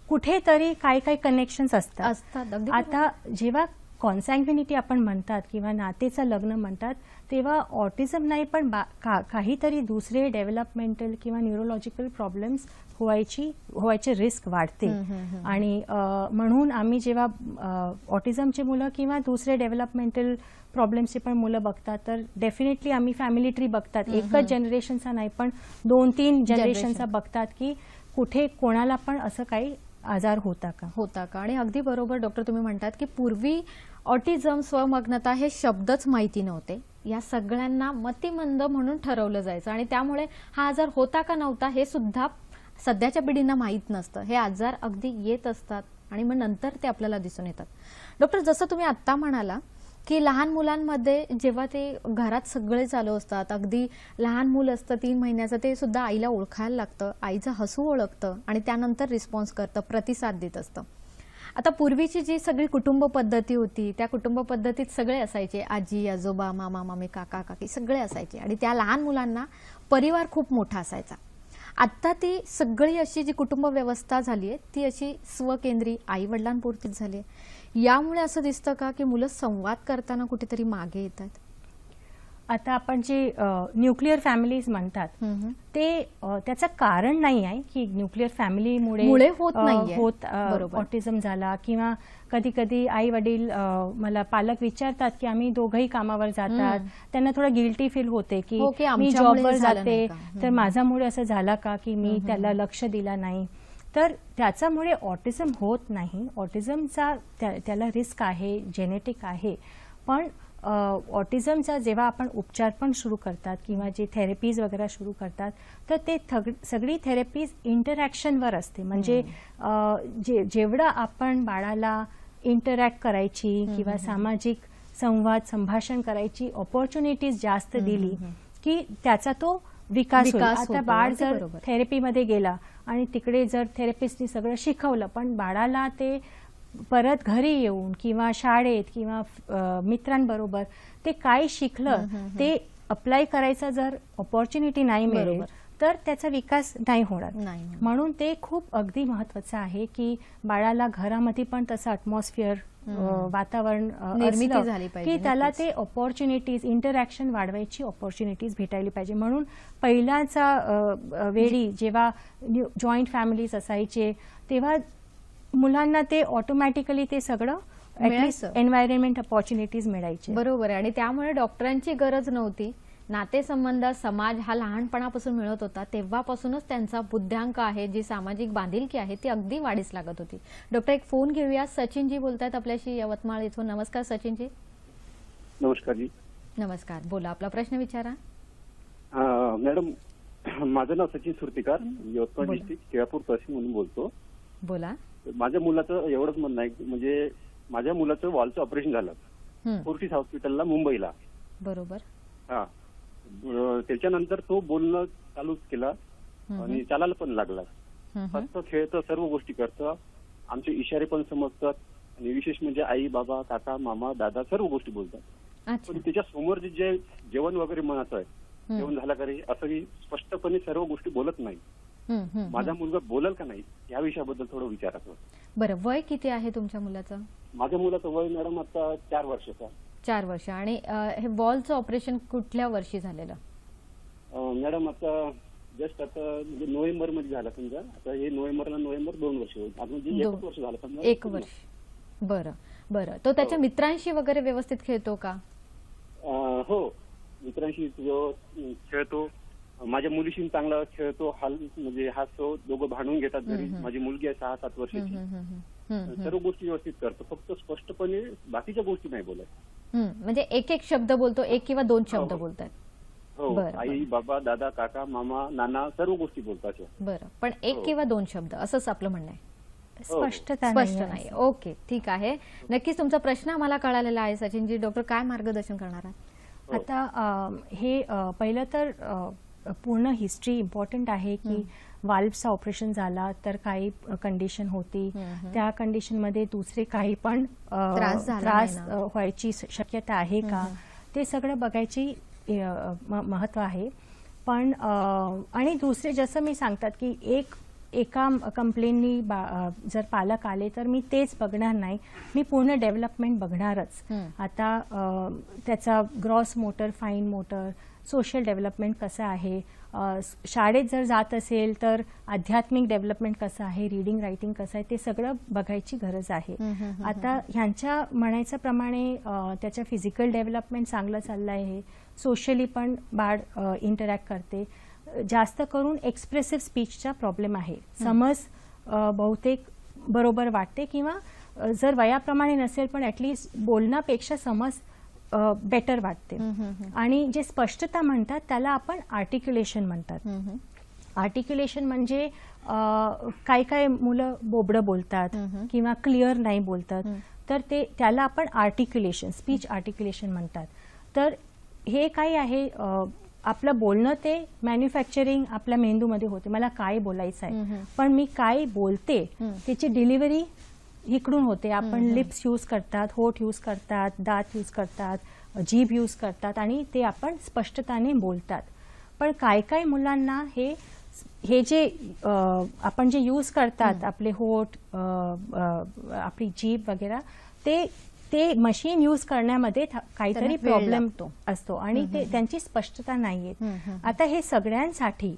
कुठेतरी काही कनेक्शन्स असतात. आता जेव्हा कॉन्सॅग्युनिटी आपण म्हणतात किंवा नातेचं लग्न म्हणतात तेव्हा ऑटिझम नाही पण काहीतरी दुसरे डेव्हलपमेंटल किंवा न्यूरोलॉजिकल प्रॉब्लेम्स व्हायचे रिस्क वाढते. आणि म्हणून आम्ही जेव्हा ऑटिझमची मुलं किंवा दुसरे डेव्हलपमेंटल प्रॉब्लेम्सची पण मुलं बघतात तर डेफिनेटली आम्ही फॅमिली ट्री बघतात. एकच जनरेशनचा नाही पण 2-3 जनरेशनचा बघतात की कुठे कोणाला पण असं काही आजार होता का. आणि अगदी बरोबर डॉक्टर, तुम्ही म्हणतात की पूर्वी ऑटिझम, स्वमग्नता हे शब्दच माहिती नव्हते. या सगळ्यांना मतिमंद म्हणून ठरवलं जायचं आणि त्यामुळे हा आजार होता का नव्हता हे सुद्धा सध्याच्या पिढींना माहीत नसतं. हे आजार अगदी येत असतात आणि मग नंतर ते आपल्याला दिसून येतात. डॉक्टर, जसं तुम्ही आत्ता म्हणाला की लहान मुलांमध्ये जेव्हा ते घरात सगळे चालू असतात, अगदी लहान मूल असतं 3 महिन्याचं, ते सुद्धा आईला ओळखायला लागतं, आईचं हसू ओळखतं आणि त्यानंतर रिस्पॉन्स करतं, प्रतिसाद देत असतं. आता पूर्वीची जी सगळी कुटुंब पद्धती होती त्या कुटुंब पद्धतीत सगळे असायचे, आजी आजोबा, मामा मामी, काका काकी सगळे असायचे आणि त्या लहान मुलांना परिवार खूप मोठा असायचा. आता ती सगळी अशी जी कुटुंब व्यवस्था झाली आहे ती अशी स्वकेंद्री आई वडिलांपुरतीच झाली आहे. यामुळे असं दिसतं का की मुलं संवाद करताना कुठेतरी मागे येतात? आता आपण जे न्यूक्लिअर फॅमिलीज म्हणतात ते त्याचं कारण नाही आहे की न्यूक्लिअर फॅमिलीमुळे होत ऑटिझम झाला, किंवा कधी कधी आई वडील मला पालक विचारतात की आम्ही दोघंही कामावर जातात, त्यांना थोडं गिल्टी फील होते की मी जॉबवर जाते तर माझ्यामुळे असं झालं का की मी त्याला लक्ष दिला नाही. तर त्याच्यामुळे ऑटिझम होत नाही. ऑटिझमचा त्याला रिस्क आहे, जेनेटिक आहे, पण ऑटिझमचा जेव्हा आपण उपचार पण सुरू करतात किंवा जे थेरपीज वगैरे सुरू करतात तर ते सगळी थेरपीज इंटरॅक्शनवर असते. म्हणजे जेवढं आपण बाळाला इंटरॅक्ट करायची किंवा सामाजिक संवाद संभाषण करायची ऑपॉर्च्युनिटीज जास्त दिली की त्याचा तो विकास होईल. आता बाळ जर थेरपीमध्ये गेला आणि तिकडे जर थेरपिस्टनी सगळं शिकवलं पण बाळाला ते परत घरी येऊन किंवा शाळेत किंवा मित्रांबरोबर ते काय शिकलं ते अप्लाय करायचा जर ऑपॉर्च्युनिटी नाही मिळेल तर त्याचा विकास नाही होणार. म्हणून ते खूप अगदी महत्वाचं आहे की बाळाला घरामध्ये पण तसं अटमॉस्फिअर वातावरण निर्मिती झाली पाहिजे की त्याला ते ऑपॉर्च्युनिटीज इंटरॅक्शन वाढवायची ऑपॉर्च्युनिटीज भेटायला पाहिजे. म्हणून पहिल्याचा वेळी जेव्हा जॉईंट फॅमिलीज असायचे तेव्हा मुलांना ते ऑटोमॅटिकली ते सगळं एन्व्हायरमेंट ऑपॉर्च्युनिटीज मिळायचे. बरोबर आहे. आणि त्यामुळे डॉक्टरांची गरज नव्हती. नातेसंबंध समाज हा लहानपणापासून मिळत होता. तेव्हापासूनच त्यांचा बुद्ध्यांक आहे, जी सामाजिक बांधिलकी आहे ती अगदी वाढीस लागत होती. डॉक्टर एक फोन घेऊया. सचिनजी बोलतायत आपल्याशी यवतमाळ इथून. नमस्कार सचिनजी. नमस्कार जी. नमस्कार, बोला आपला प्रश्न विचारा. मॅडम, माझं नाव सचिन सुरतीकार, यवतमाळ डिस्ट्रिक्ट केळापूर तहसील म्हणून बोलतो. बोला. माझ्या मुलाचं एवढंच म्हणणं आहे, म्हणजे माझ्या मुलाचं वॉलचं ऑपरेशन झालं फोर्टिस हॉस्पिटलला मुंबईला. बरोबर. हा, त्याच्यानंतर तो बोलणं चालूच केला आणि चालायला पण लागला. फक्त खेळतं, सर्व गोष्टी करतं, आमचे इशारे पण समजतात आणि विशेष म्हणजे आई बाबा काका मामा दादा सर्व गोष्टी बोलतात. पण त्याच्या समोर जे जेवण वगैरे म्हणायचं आहे, जेवण झालं का रे असंही स्पष्टपणे सर्व गोष्टी बोलत नाही. माझा मुलगा बोलल का नाही या विषयाबद्दल थोडं विचारायचं. बरं, वय किती आहे तुमच्या मुलाचं? माझ्या मुलाचं वय मॅडम आता 4 वर्षाचा. 4 वर्ष. आणि हे वॉलचं ऑपरेशन कुठल्या वर्षी झालेलं? मॅडम आता जस्ट आता म्हणजे नोव्हेंबर मध्ये झालं समजा. आता हे नोव्हेंबर 2 वर्ष होईल. म्हणजे 1 वर्ष झालं समजा. 1 वर्ष. बरं बरं. तो त्याच्या मित्रांशी वगैरे व्यवस्थित खेळतो का? हो, मित्रांशी खेळतो. माझ्या मुलीशी चांगला खेळतो, म्हणजे हसतो, दोघं भांडून घेतात घरी. माझी मुलगी आहे 6-7 वर्षाची. सर्व गोष्टी व्यवस्थित करतो, फक्त स्पष्टपणे बाकीच्या गोष्टी नाही बोलत. म्हणजे एक एक शब्द बोलतो, 1 किंवा 2 शब्द बोलतात. हो, आई बाबा दादा काका मामा नाना सर्व गोष्टी बोलतात. बरं, पण 1 किंवा 2 शब्द असंच आपलं म्हणणं आहे. स्पष्ट नाही. ओके, ठीक आहे. नक्कीच तुमचा प्रश्न आम्हाला कळालेला आहे सचिनजी. डॉक्टर काय मार्गदर्शन करणार आहात? आता हे पहिलं तर पूर्ण हिस्ट्री इम्पॉर्टंट आहे की वाल्व्हचा ऑपरेशन झाला तर काही कंडिशन होती, त्या कंडिशन मध्ये दुसरे काही पण त्रास व्हायची शक्यता आहे का, ते सगळं बघायची महत्व आहे. पण आणि दुसरे जसं मी सांगतात की एका कंप्लेननी जर पालक आले तर मी तेच बघणार नाही, मी पूर्ण डेव्हलपमेंट बघणारच. आता त्याचा gross motor, fine motor, social development कसं आहे, शाळेत जर जात असेल तर आध्यात्मिक डेव्हलपमेंट कसं आहे, रीडिंग रायटिंग कसं आहे, ते सगळं बघायची गरज आहे. आता ह्यांच्या म्हणायच्याप्रमाणे त्याच्या फिजिकल डेव्हलपमेंट चांगलं चाललं आहे, सोशली पण बाळ इंटरॅक्ट करते. जास्त करून एक्सप्रेसिव्ह स्पीचचा प्रॉब्लेम आहे. समज बहुतेक बरोबर वाटते किंवा जर वयाप्रमाणे नसेल पण ऍटलीस्ट बोलण्यापेक्षा समज बेटर वाटते. आणि जे स्पष्टता म्हणतात त्याला आपण आर्टिक्युलेशन म्हणतात. आर्टिक्युलेशन म्हणजे काही मुलं बोबडं बोलतात किंवा क्लिअर नाही बोलतात, तर त्याला आपण आर्टिक्युलेशन, स्पीच आर्टिक्युलेशन म्हणतात. तर हे काय आहे, आपलं बोलणं ते मॅन्युफॅक्चरिंग आपल्या मेंदूमध्ये होते, मला काय बोलायचं आहे, पण मी काय बोलते त्याची डिलिव्हरी इकडून होते. आपण लिप्स यूज करतात, होठ यूज करतात, दात यूज करतात, जीभ यूज करतात आणि ते आपण स्पष्टताने बोलतात. पण काय मुलांना हे जे आपण जे यूज करतात आपले होठ, आपली जीभ वगैरे, ते मशीन यूज करण्यामध्ये काहीतरी प्रॉब्लेम असतो आणि ते त्यांची स्पष्टता नाहीये. आता हे सगळ्यांसाठी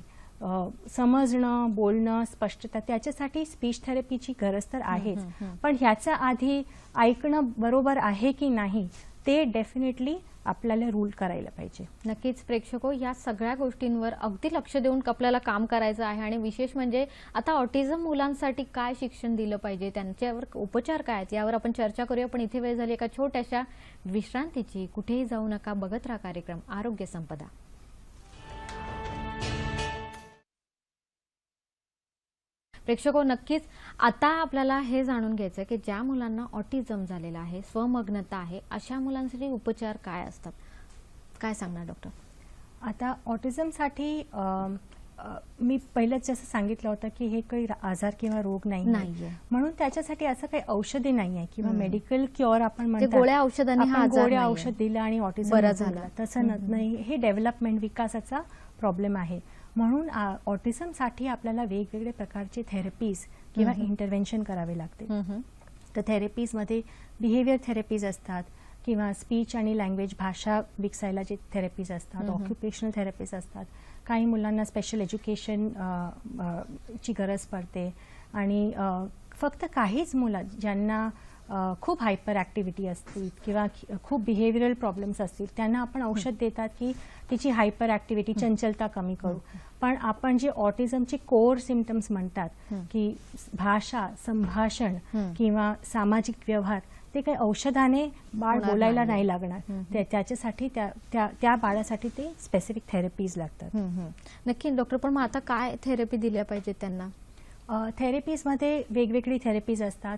समजणं, बोलणं, स्पष्टता, त्याच्यासाठी स्पीच थेरपीची गरज तर आहेच. पण ह्याच्या आधी ऐकणं बरोबर आहे की नाही ते डेफिनेटली आपल्याला रूल करायला पाहिजे. नक्कीच प्रेक्षको, या सगळ्या गोष्टींवर अगदी लक्ष देऊन आपल्याला काम करायचं आहे. आणि विशेष म्हणजे आता ऑटिझम मुलांसाठी काय शिक्षण दिलं पाहिजे, त्यांच्यावर उपचार काय आहेत, यावर आपण चर्चा करूया. पण इथे वेळ झाली एका छोट्याशा विश्रांतीची. कुठेही जाऊ नका, बघत राहा कार्यक्रम आरोग्य संपदा. प्रेक्षको, नक्कीच आता आपल्याला हे जाणून घ्यायचं की ज्या मुलांना ऑटिझम झालेला आहे, स्वमग्नता आहे, अशा मुलांसाठी उपचार काय असतात, काय सांगणार डॉक्टर? आता ऑटिझमसाठी मी पहिलेच जसं सांगितलं होतं की हे काही आजार किंवा रोग नाहीये, म्हणून त्याच्यासाठी असं काही औषधी नाहीये किंवा मेडिकल क्युअर आपण म्हणतो, गोळ्या औषधांनी हा आजार गोळ्या नाहीये. औषध दिलं आणि ऑटिझम बरं झालं, झालं. तसं नाही. हे डेव्हलपमेंट विकासाचा प्रॉब्लेम आहे. म्हणून ऑटिझमसाठी आपल्याला वेगवेगळे प्रकारचे थेरपीज किंवा इंटरव्हेन्शन करावे लागते. तर थेरपीजमध्ये बिहेवियर थेरपीज असतात किंवा स्पीच आणि लँग्वेज भाषा विकसायला जे थेरपीज असतात, ऑक्युपेशनल थेरपीज असतात. काही मुलांना स्पेशल एज्युकेशन ची गरज पडते आणि फक्त काहीच मुलं ज्यांना खूप हायपर ऍक्टिव्हिटी असतील किंवा खूप बिहेवियरल प्रॉब्लेम्स असतील त्यांना आपण औषध देतात की तिची हायपर ऍक्टिव्हिटी, चंचलता कमी करू. पण आपण जे ऑटिझमचे कोर सिम्पटम्स म्हणतात की भाषा, संभाषण किंवा सामाजिक व्यवहार, ते काही औषधाने बाळ बोलायला नाही लागणार. त्याच्यासाठी त्या बाळासाठी ते स्पेसिफिक थेरपीज लागतात. नक्की डॉक्टर, पण मग आता काय थेरपी दिल्या पाहिजे त्यांना? थेरपीजमध्ये वेगवेगळी थेरपीज असतात.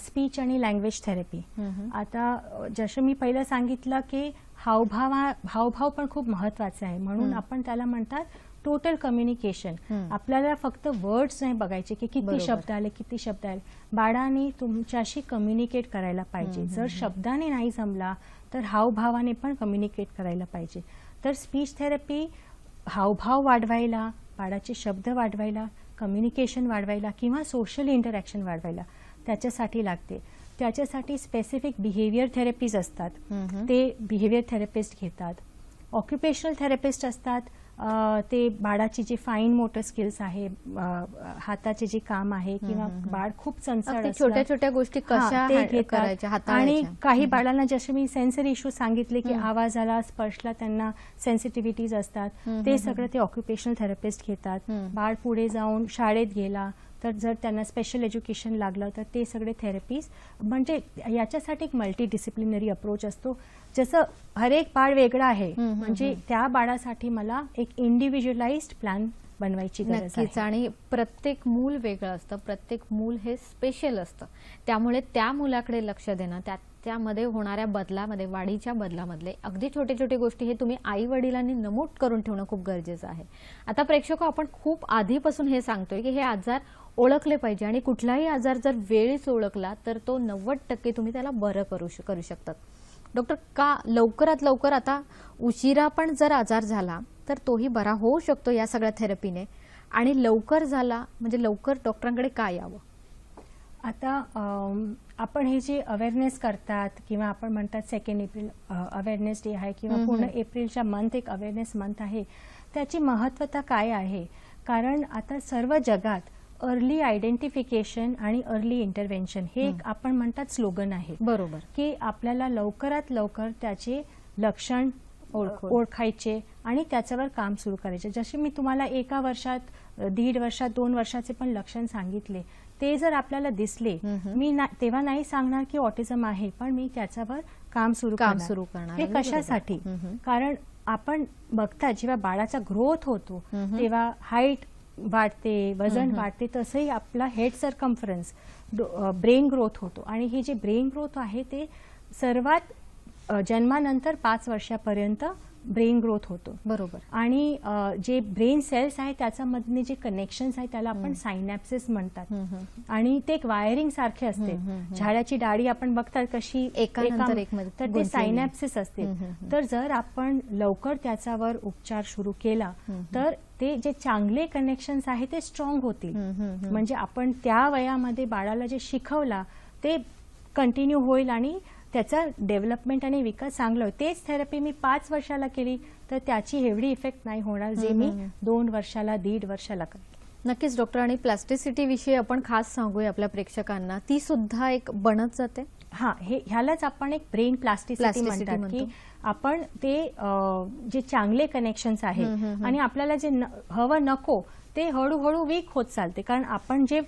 स्पीच आणि लँग्वेज थेरपी. आता जसं मी पहिलं सांगितलं की हावभाव पण खूप महत्वाचे आहे, म्हणून आपण त्याला म्हणतात टोटल कम्युनिकेशन. आपल्याला फक्त वर्ड्स नाही बघायचे की किती शब्द आले. बाळाने तुमच्याशी कम्युनिकेट करायला पाहिजे. जर शब्दाने नाही जमला तर हावभावाने पण कम्युनिकेट करायला पाहिजे. तर स्पीच थेरपी हावभाव वाढवायला, बाळाचे शब्द वाढवायला, कम्युनिकेशन वाढवायला किंवा सोशल इंटरॅक्शन वाढवायला त्याच्यासाठी लागते. त्याच्यासाठी स्पेसिफिक बिहेवियर थेरपीज असतात, ते बिहेवियर थेरपिस्ट घेतात. ऑक्युपेशनल थेरपिस्ट असतात, ते बाळाची जे फाईन मोटर स्किल्स आहे, हाताचे जे काम आहे किंवा बाळ खूप चंचल, छोट्या छोट्या गोष्टी कशा करायच्या, आणि काही बाळांना जसे मी सेन्सरी इश्यू सांगितले की आवाजाला, स्पर्शला त्यांना सेन्सिटिव्हिटीज असतात, ते सगळं ते ऑक्युपेशनल थेरपिस्ट घेतात. बाळ पुढे जाऊन शाळेत गेला तर जर त्यांना स्पेशल एज्युकेशन लागलं तर ते सगळे थेरपीज, म्हणजे याच्यासाठी एक मल्टी डिसिप्लिनरी अप्रोच असतो. जसं हर एक बाळ वेगळं आहे, म्हणजे त्या बाळासाठी मला एक इंडिव्हिज्युअलाइज्ड प्लॅन बनवायची गरज आहे. आणि प्रत्येक मूल वेगळं असतं, प्रत्येक मूल हे स्पेशल असतं. त्यामुळे त्या मुलाकडे लक्ष देणं, त्यामध्ये होणाऱ्या बदलामध्ये, वाढीच्या बदलामधले अगदी छोटे छोटे गोष्टी हे तुम्ही आई वडिलांनी नमूद करून ठेवणं खूप गरजेचं आहे. आता प्रेक्षक, आपण खूप आधीपासून हे सांगतोय की हे आजार ओळखले पाहिजे आणि कुठलाही आजार जर वेळीच ओळखला तर तो 90% तुम्ही त्याला बरं करू शकतात. डॉक्टर, का लवकरात लवकर आता उशिरा पण जर आजार झाला तर तोही बरा होऊ शकतो या सगळ्या थेरपीने, आणि लवकर झाला म्हणजे लवकर डॉक्टरांकडे काय यावं? आता आपण हे जे अवेअरनेस करतात किंवा आपण म्हणतात 2 एप्रिल अवेअरनेस डे आहे किंवा पूर्ण एप्रिलच्या मंथ एक अवेअरनेस मंथ आहे, त्याची महत्त्वता काय आहे? कारण आता सर्व जगात अर्ली आयडेंटिफिकेशन आणि अर्ली इंटरव्हेन्शन हे एक आपण म्हणतात स्लोगन आहे. बरोबर, की आपल्याला लवकरात लवकर त्याचे लक्षण ओळखायचे आणि त्याच्यावर काम सुरू करायचे. जसे मी तुम्हाला 1 वर्षात, 1.5 वर्षात, 2 वर्षाचे पण लक्षण सांगितले, ते जर आपल्याला दिसले, मी तेव्हा नाही सांगणार की ऑटिझम आहे, पण मी त्याच्यावर काम सुरू करणार. हे कशासाठी? कारण आपण बघता जेव्हा बाळाचा ग्रोथ होतो तेव्हा हाईट वाढते, वजन वाढते, तसंही आपला हेड सर्कम्फरन्स, ब्रेन ग्रोथ होतो. आणि हे जे ब्रेन ग्रोथ आहे ते सर्वात जन्मानंतर 5 वर्षापर्यंत ब्रेन ग्रोथ होतो. बरोबर. आणि जे ब्रेन सेल्स आहे त्याच्यामधले जे कनेक्शन्स आहेत त्याला आपण सायनॅप्सिस म्हणतात. आणि ते एक वायरिंग सारखे असते. झाडाची डाळी आपण बघतात कशी एकानंतर एक, तर ते सायनॅप्सिस असते. तर जर आपण लवकर त्याच्यावर उपचार सुरू केला तर ते जे चांगले कनेक्शन्स आहे ते स्ट्रॉंग होतील. म्हणजे आपण त्या वयामध्ये बाळाला जे शिकवला ते कंटिन्यू होईल आणि त्याचा डेव्हलपमेंट आणि विकास चांगला होईल. तेच थेरपी मी 5 वर्षाला केली तर त्याची एवढी इफेक्ट नाही होणार जे मी 2 वर्षाला, 1.5 वर्षाला करते. नक्कीच डॉक्टर, आणि प्लास्टिसिटी विषयी आपण खास सांगूया आपल्या प्रेक्षकांना, ती सुद्धा एक बनत जाते. ह्यालाच आपण एक ब्रेन प्लास्टिसिटी Plasticity म्हणतात की म्हणतो. आपण ते जे चांगले कनेक्शन्स आहेत आणि आपल्याला जे हवं नको ते हळूहळू वीक होत चालते, कारण आपण जे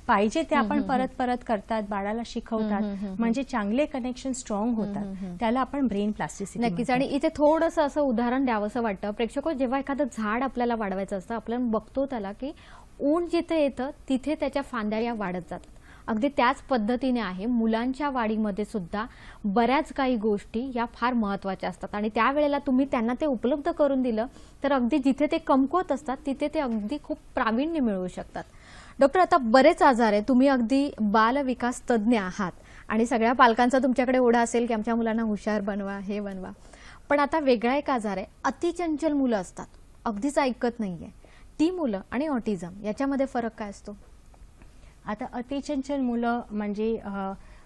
पाहिजे ते आपण परत परत करतात, बाळाला शिकवतात, म्हणजे चांगले कनेक्शन स्ट्रॉंग होतात. त्याला आपण ब्रेन प्लास्टिसिटी नक्कीच. आणि इथे थोडंसं असं उदाहरण द्यावंसं वाटतं प्रेक्षको, जेव्हा एखादं झाड आपल्याला वाढवायचं असतं, आपण बघतो त्याला की ऊन जिथे येतं तिथे त्याच्या फांद्या या वाढत जातात. अगदी त्याच पद्धतीने आहे मुलांच्या वाढीमध्ये सुद्धा बऱ्याच काही गोष्टी या फार महत्वाच्या असतात आणि त्यावेळेला तुम्ही त्यांना ते उपलब्ध करून दिलं तर अगदी जिथे ते कमकुवत असतात तिथे ते अगदी खूप प्रावीण्य मिळवू शकतात. डॉक्टर, आता बरेच आजार आहे, तुम्ही अगदी बाल विकास तज्ज्ञ आहात आणि सगळ्या पालकांचा तुमच्याकडे ओढा असेल की आमच्या मुलांना हुशार बनवा, हे बनवा. पण आता वेगळा एक आजार आहे, अतिचंचल मुलं असतात, अगदीच ऐकत नाहीये. ती मुलं आणि ऑटिझम याच्यामध्ये फरक काय असतो? आता अतिचंचल मुलं म्हणजे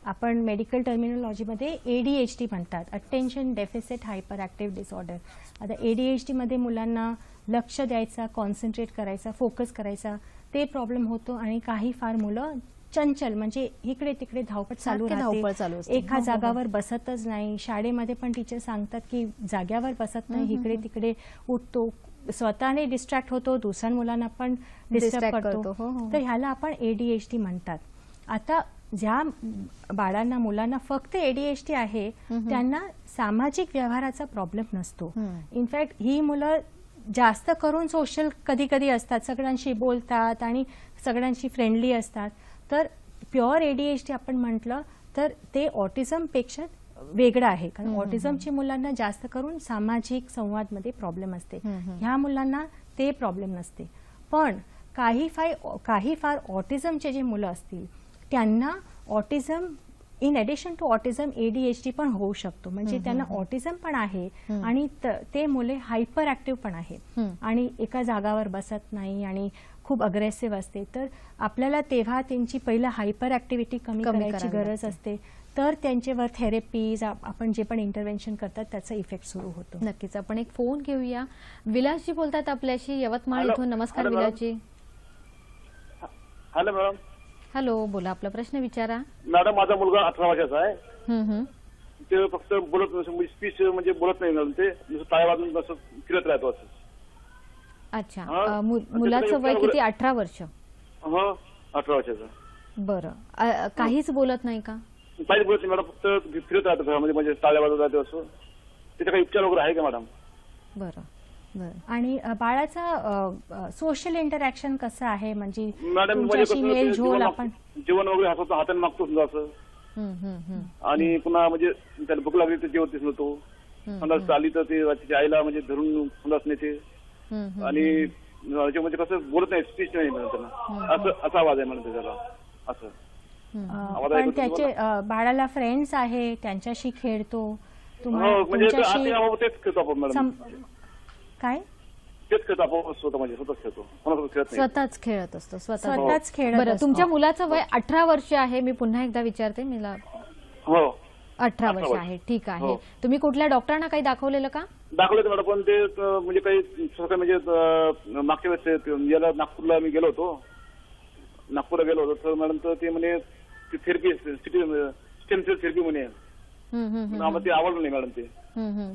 आपण मेडिकल टर्मिनॉलॉजीमध्ये ADHD म्हणतात, attention deficit hyper active disorder. आता ADHD मध्ये मुलांना लक्ष द्यायचा, कॉन्सन्ट्रेट करायचा, फोकस करायचा ते प्रॉब्लेम होतो आणि काही फार मुलं चंचल म्हणजे इकडे तिकडे धावपळ चालू धावपळ चालू राहते, असते. एका जागावर बसतच नाही. शाळेमध्ये पण टीचर सांगतात की जाग्यावर बसत नाही, इकडे तिकडे उठतो, स्वतःने डिस्ट्रॅक्ट होतो, दुसऱ्या मुलांना पण डिस्टर्ब Distract करतो. करतो. हो, हो. तर ह्याला आपण ADHD म्हणतात. आता ज्या बाळांना मुलांना फक्त ADHD आहे त्यांना सामाजिक व्यवहाराचा प्रॉब्लेम नसतो. इनफॅक्ट ही मुलं जास्त करून सोशल कधी कधी असतात, सगळ्यांशी बोलतात आणि सगळ्यांशी फ्रेंडली असतात. तर प्युअर ADHD आपण म्हटलं तर ते ऑटिझम पेक्षा वेगळं आहे, कारण ऑटिझमची मुलांना जास्त करून सामाजिक संवादमध्ये प्रॉब्लेम असते, ह्या मुलांना ते प्रॉब्लेम नसते. पण काही फार ऑटिझमचे जे मुलं असतील त्यांना autism in addition to autism ADHD पण होऊ शकतो, म्हणजे त्यांना ऑटिझम पण आहे आणि ते मुले हायपर ऍक्टिव्ह पण आहे आणि एका जागावर बसत नाही आणि खूप अग्रेसिव्ह असते. तर आपल्याला तेव्हा त्यांची पहिलं हायपर ऍक्टिव्हिटी कमी करायची गरज असते, तर त्यांच्यावर थेरपीज आपण जे पण इंटरव्हेन्शन करतात त्याचा इफेक्ट सुरू होतो. नक्कीच. आपण एक फोन घेऊया. विलासजी बोलतात आपल्याशी यवतमाळ इथून. नमस्कार विलासजी. Hello madam. हॅलो, बोला, आपला प्रश्न विचारा. मॅडम, माझा मुलगा 18 वर्षाचा आहे. ते फक्त बोलत स्पीच म्हणजे बोलत नाही मॅडम, ते टाळ्या वाजून असं फिरत राहतो असं. अच्छा, मुलाचं वय किती? 18 वर्ष. हो, 18 वर्षाचा. बरं, काहीच बोलत नाही का? काहीच बोलत नाही मॅडम, फक्त फिरत राहतो घरामध्ये, म्हणजे टाळ्या वाजवत राहतो असं. त्याचा काही उपचार वगैरे आहे का मॅडम? बरं. आणि बाळाचा सोशल इंटरॅक्शन कसं आहे, म्हणजे मॅडम तुमच्याशी मेल झोल आपण जेवण वगैरे हाताने मागतो समजा असं, आणि पुन्हा म्हणजे त्याला भूक लागली तर जेवत दिसलो तो, संडास आली तर ते त्याच्या आईला म्हणजे धरून संडास नेते आणि म्हणजे कसं बोलत नाही, स्पीच नाही त्यांना, असा आवाज आहे म्हणते त्याला असं. पण त्याचे बाळाला फ्रेंड्स आहे, त्यांच्याशी खेळतो, म्हणजे तेच खेळतो आपण मॅडम. काय तेच खेळतो आपण स्वतःच खेळतो, स्वतःच खेळत असतो, स्वतःच खेळत. बरं, तुमच्या मुलाचं वय 18 वर्ष आहे. मी पुन्हा एकदा विचारते, मला हो 18 वर्ष आहे. ठीक आहे. तुम्ही कुठल्या डॉक्टरांना काही दाखवलेलं का? दाखवलं मॅडम, पण ते म्हणजे काही म्हणजे मागच्या वेळेस याला नागपूरला मी गेलो होतो, तर मॅडम तर ते म्हणे थेरपी स्टेम सेल थेरपी म्हणे, आम्हाला ते आवडलं नाही मॅडम ते.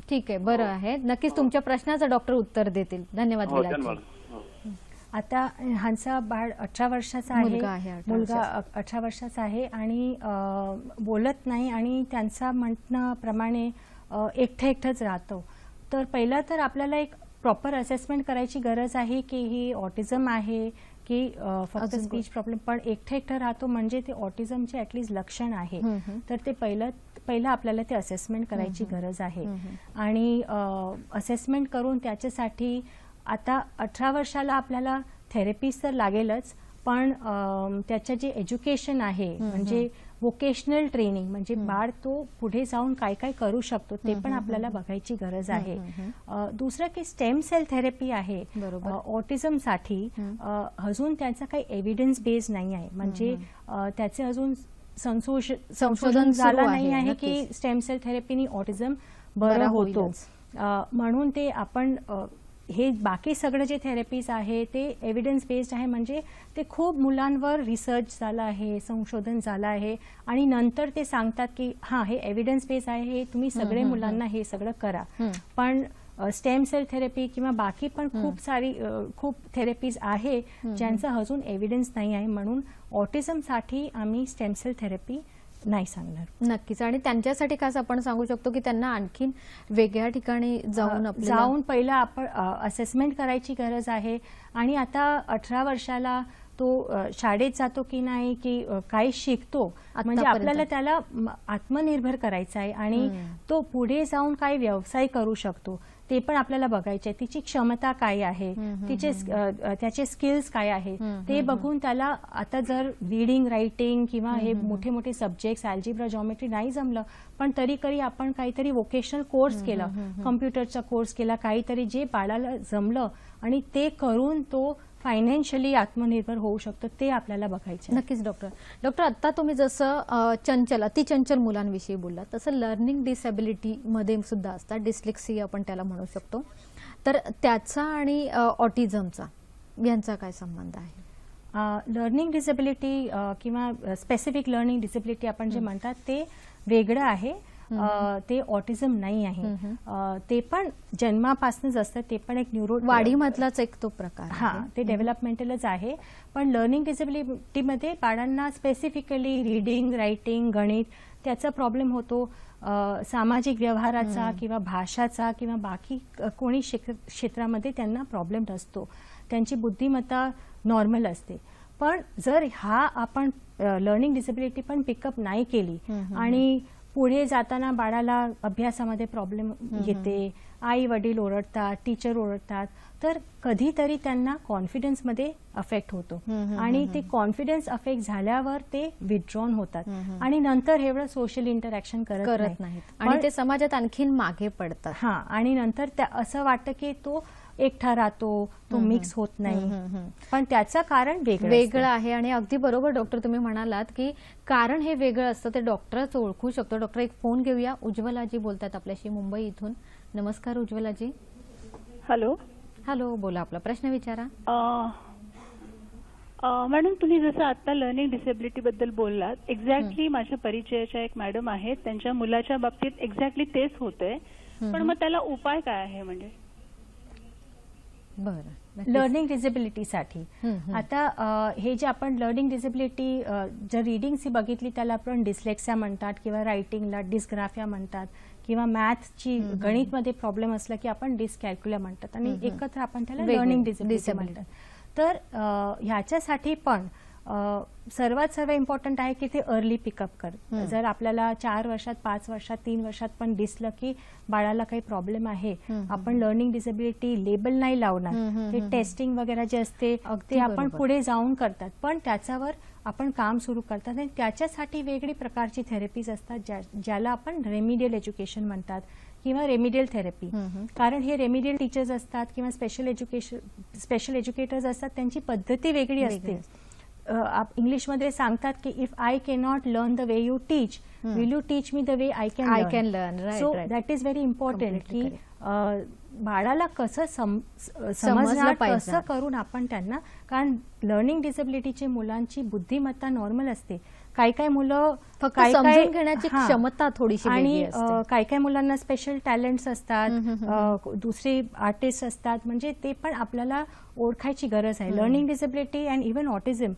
ठीक आहे, बरं आहे. नक्कीच तुमच्या प्रश्नाचं डॉक्टर उत्तर देतील. धन्यवाद विलासजी. आता ह्यांचा बाळ 18 वर्षाचा आहे, मुलगा 18 वर्षाचा आहे आणि बोलत नाही आणि त्यांचा म्हणण्याप्रमाणे एकटंच राहतो. तर पहिलं तर आपल्याला एक प्रॉपर असेसमेंट करायची गरज आहे की ही ऑटिझम आहे की फक्त स्पीच प्रॉब्लेम. पण एकटं राहतो म्हणजे ते ऑटिझमचे ऍटलीस्ट लक्षण आहे, तर ते पहिलं आपल्याला ते असेसमेंट करायची गरज आहे. आणि असेसमेंट करून त्याच्यासाठी आता 18 वर्षाला आपल्याला थेरपीज तर लागेलच, पण त्याचं जे एज्युकेशन आहे म्हणजे वोकेशनल ट्रेनिंग, म्हणजे बाळ तो पुढे जाऊन काय काय करू शकतो ते पण आपल्याला बघायची गरज आहे. दुसरं की स्टेम सेल थेरपी आहे ऑटिझमसाठी, अजून त्याचा काही एव्हिडन्स बेस नाही आहे, म्हणजे त्याचे अजून संशोधन झालं नाही आहे की स्टेम सेल थेरपीने ऑटिझम बरं होतो. म्हणून ते आपण हे बाकी सगळं जे थेरपीज आहे ते एव्हिडन्स बेस्ड आहे, म्हणजे ते खूप मुलांवर रिसर्च झाला आहे, संशोधन झालं आहे आणि नंतर ते सांगतात की हां हे एव्हिडन्स बेस्ड आहे, हे तुम्ही सगळे मुलांना हे सगळं करा. पण स्टेम सेल थेरपी किंवा बाकी पण खूप थेरपीज आहे ज्यांचा अजून एव्हिडन्स नाही आहे, म्हणून ऑटिझमसाठी आम्ही स्टेम सेल थेरपी नाही सांगणार. नक्कीच. आणि त्यांच्यासाठी खास आपण सांगू शकतो की त्यांना आणखीन वेगळ्या ठिकाणी जाऊन पहिला आपण असेसमेंट करायची गरज आहे. आणि आता 18 वर्षाला तो शाळेत जातो की नाही, की काय शिकतो, म्हणजे आपल्याला त्याला आत्मनिर्भर करायचं आहे आणि तो पुढे जाऊन काय व्यवसाय करू शकतो ते पण आपल्याला बघायचे आहे. तिची क्षमता काय आहे, त्याचे स्किल्स काय आहे ते बघून त्याला आता जर रीडिंग रायटिंग किंवा हे मोठे मोठे सब्जेक्ट्स अल्जेब्रा जॉमेट्री नाही जमलं, पण तरी आपण काहीतरी वोकेशनल कोर्स केला, कम्प्युटरचा कोर्स केला, काहीतरी जे बाळाला जमलं आणि ते करून तो फायनान्शियली आत्मनिर्भर होऊ शकतो, ते आपल्याला बघायचं. नक्कीच डॉक्टर आता तुम्ही जसं चंचल अतिचंचल मुलांविषयी बोलला, तसं लर्निंग डिसेबिलिटी मध्ये सुद्धा असतात, डिस्लेक्सिया आपण त्याला म्हणू शकतो. तर त्याचा आणि ऑटिझमचा यांचा काय संबंध आहे? लर्निंग डिसेबिलिटी किंवा स्पेसिफिक लर्निंग डिसेबिलिटी आपण जे म्हणतात ते वेगळं आहे. ते ऑटिझम नाही आहे. ते पण जन्मापासूनच असतं, ते पण एक वाढीमधलाच एक तो प्रकार. हां, ते डेव्हलपमेंटलच आहे. पण लर्निंग डिसेबिलिटीमध्ये बाळांना स्पेसिफिकली रीडिंग रायटिंग गणित त्याचा प्रॉब्लेम होतो, सामाजिक व्यवहाराचा किंवा भाषाचा किंवा बाकी कोणी क्षेत्रामध्ये त्यांना प्रॉब्लेम नसतो, त्यांची बुद्धिमत्ता नॉर्मल असते. पण जर आपण लर्निंग डिसेबिलिटी पण पिकअप नाही केली आणि पुढे जाताना बाळाला अभ्यासामध्ये प्रॉब्लेम येते, आई वडील ओरडतात, टीचर ओरडतात, तर कधीतरी त्यांना कॉन्फिडन्समध्ये अफेक्ट होतो आणि ते कॉन्फिडन्स अफेक्ट झाल्यावर ते विथड्रॉन होतात आणि नंतर एवढं सोशल इंटरॅक्शन करत नाहीत आणि ते समाजात आणखीन मागे पडतात. हां, आणि नंतर असं वाटतं की तो एकटा राहतो, तो मिक्स होत नाही, पण त्याचं कारण वेगळं आहे. आणि अगदी बरोबर डॉक्टर तुम्ही म्हणालात की कारण हे वेगळं असतं, ते डॉक्टरच ओळखू शकतो. डॉक्टर एक फोन घेऊया. उज्ज्वलाजी बोलतात आपल्याशी मुंबई इथून. नमस्कार उज्ज्वलाजी. हॅलो, बोला, आपला प्रश्न विचारा. मॅडम, तुम्ही जसं आता लर्निंग डिसेबिलिटी बद्दल बोललात, एक्झॅक्टली माझ्या परिचयाच्या एक मॅडम आहेत, त्यांच्या मुलाच्या बाबतीत एक्झॅक्टली तेच होतंय, पण मग त्याला उपाय काय आहे? म्हणजे लर्निंग डिसेबिलिटीसाठी आता हे जे आपण लर्निंग डिसेबिलिटी जर रीडिंगची बघितली त्याला आपण डिस्लेक्सिया म्हणतात किंवा रायटिंगला डिस्ग्राफिया म्हणतात किंवा मॅथची गणितमध्ये प्रॉब्लेम असला की आपण डिस्कॅल्क्युलिया म्हणतात आणि एकत्र आपण त्याला लर्निंग डिसेबिलिटी म्हणतात. तर ह्याच्यासाठी पण सर्वात इम्पॉर्टंट आहे की ते अर्ली पिकअप कर. जर आपल्याला 4 वर्षात 5 वर्षात 3 वर्षात पण दिसलं की बाळाला काही प्रॉब्लेम आहे, आपण लर्निंग डिसेबिलिटी लेबल नाही लावणार, ते टेस्टिंग वगैरे जे असते ते आपण पुढे जाऊन करतात, पण त्याच्यावर आपण काम सुरू करतात आणि त्याच्यासाठी वेगळी प्रकारची थेरपीज असतात ज्याला आपण रेमिडियल एज्युकेशन म्हणतात किंवा रेमिडियल थेरपी. कारण हे रेमिडियल टीचर्स असतात किंवा स्पेशल एज्युकेटर्स असतात, त्यांची पद्धती वेगळी असते. इंग्लिशमध्ये सांगतात की if I cannot learn the way you teach, will you teach me the way I can learn. So that is very important की बाळाला कसं समजणार, कसं करून आपण त्यांना, कारण लर्निंग डिसेबिलिटीचे मुलांची बुद्धिमत्ता नॉर्मल असते. काही मुलं फक्त समजून घेण्याची क्षमता थोडीशी आणि काही मुलांना स्पेशल टॅलेंट्स असतात, दुसरे आर्टिस्ट असतात, म्हणजे ते पण आपल्याला ओळखायची गरज आहे. Learning disability and even autism,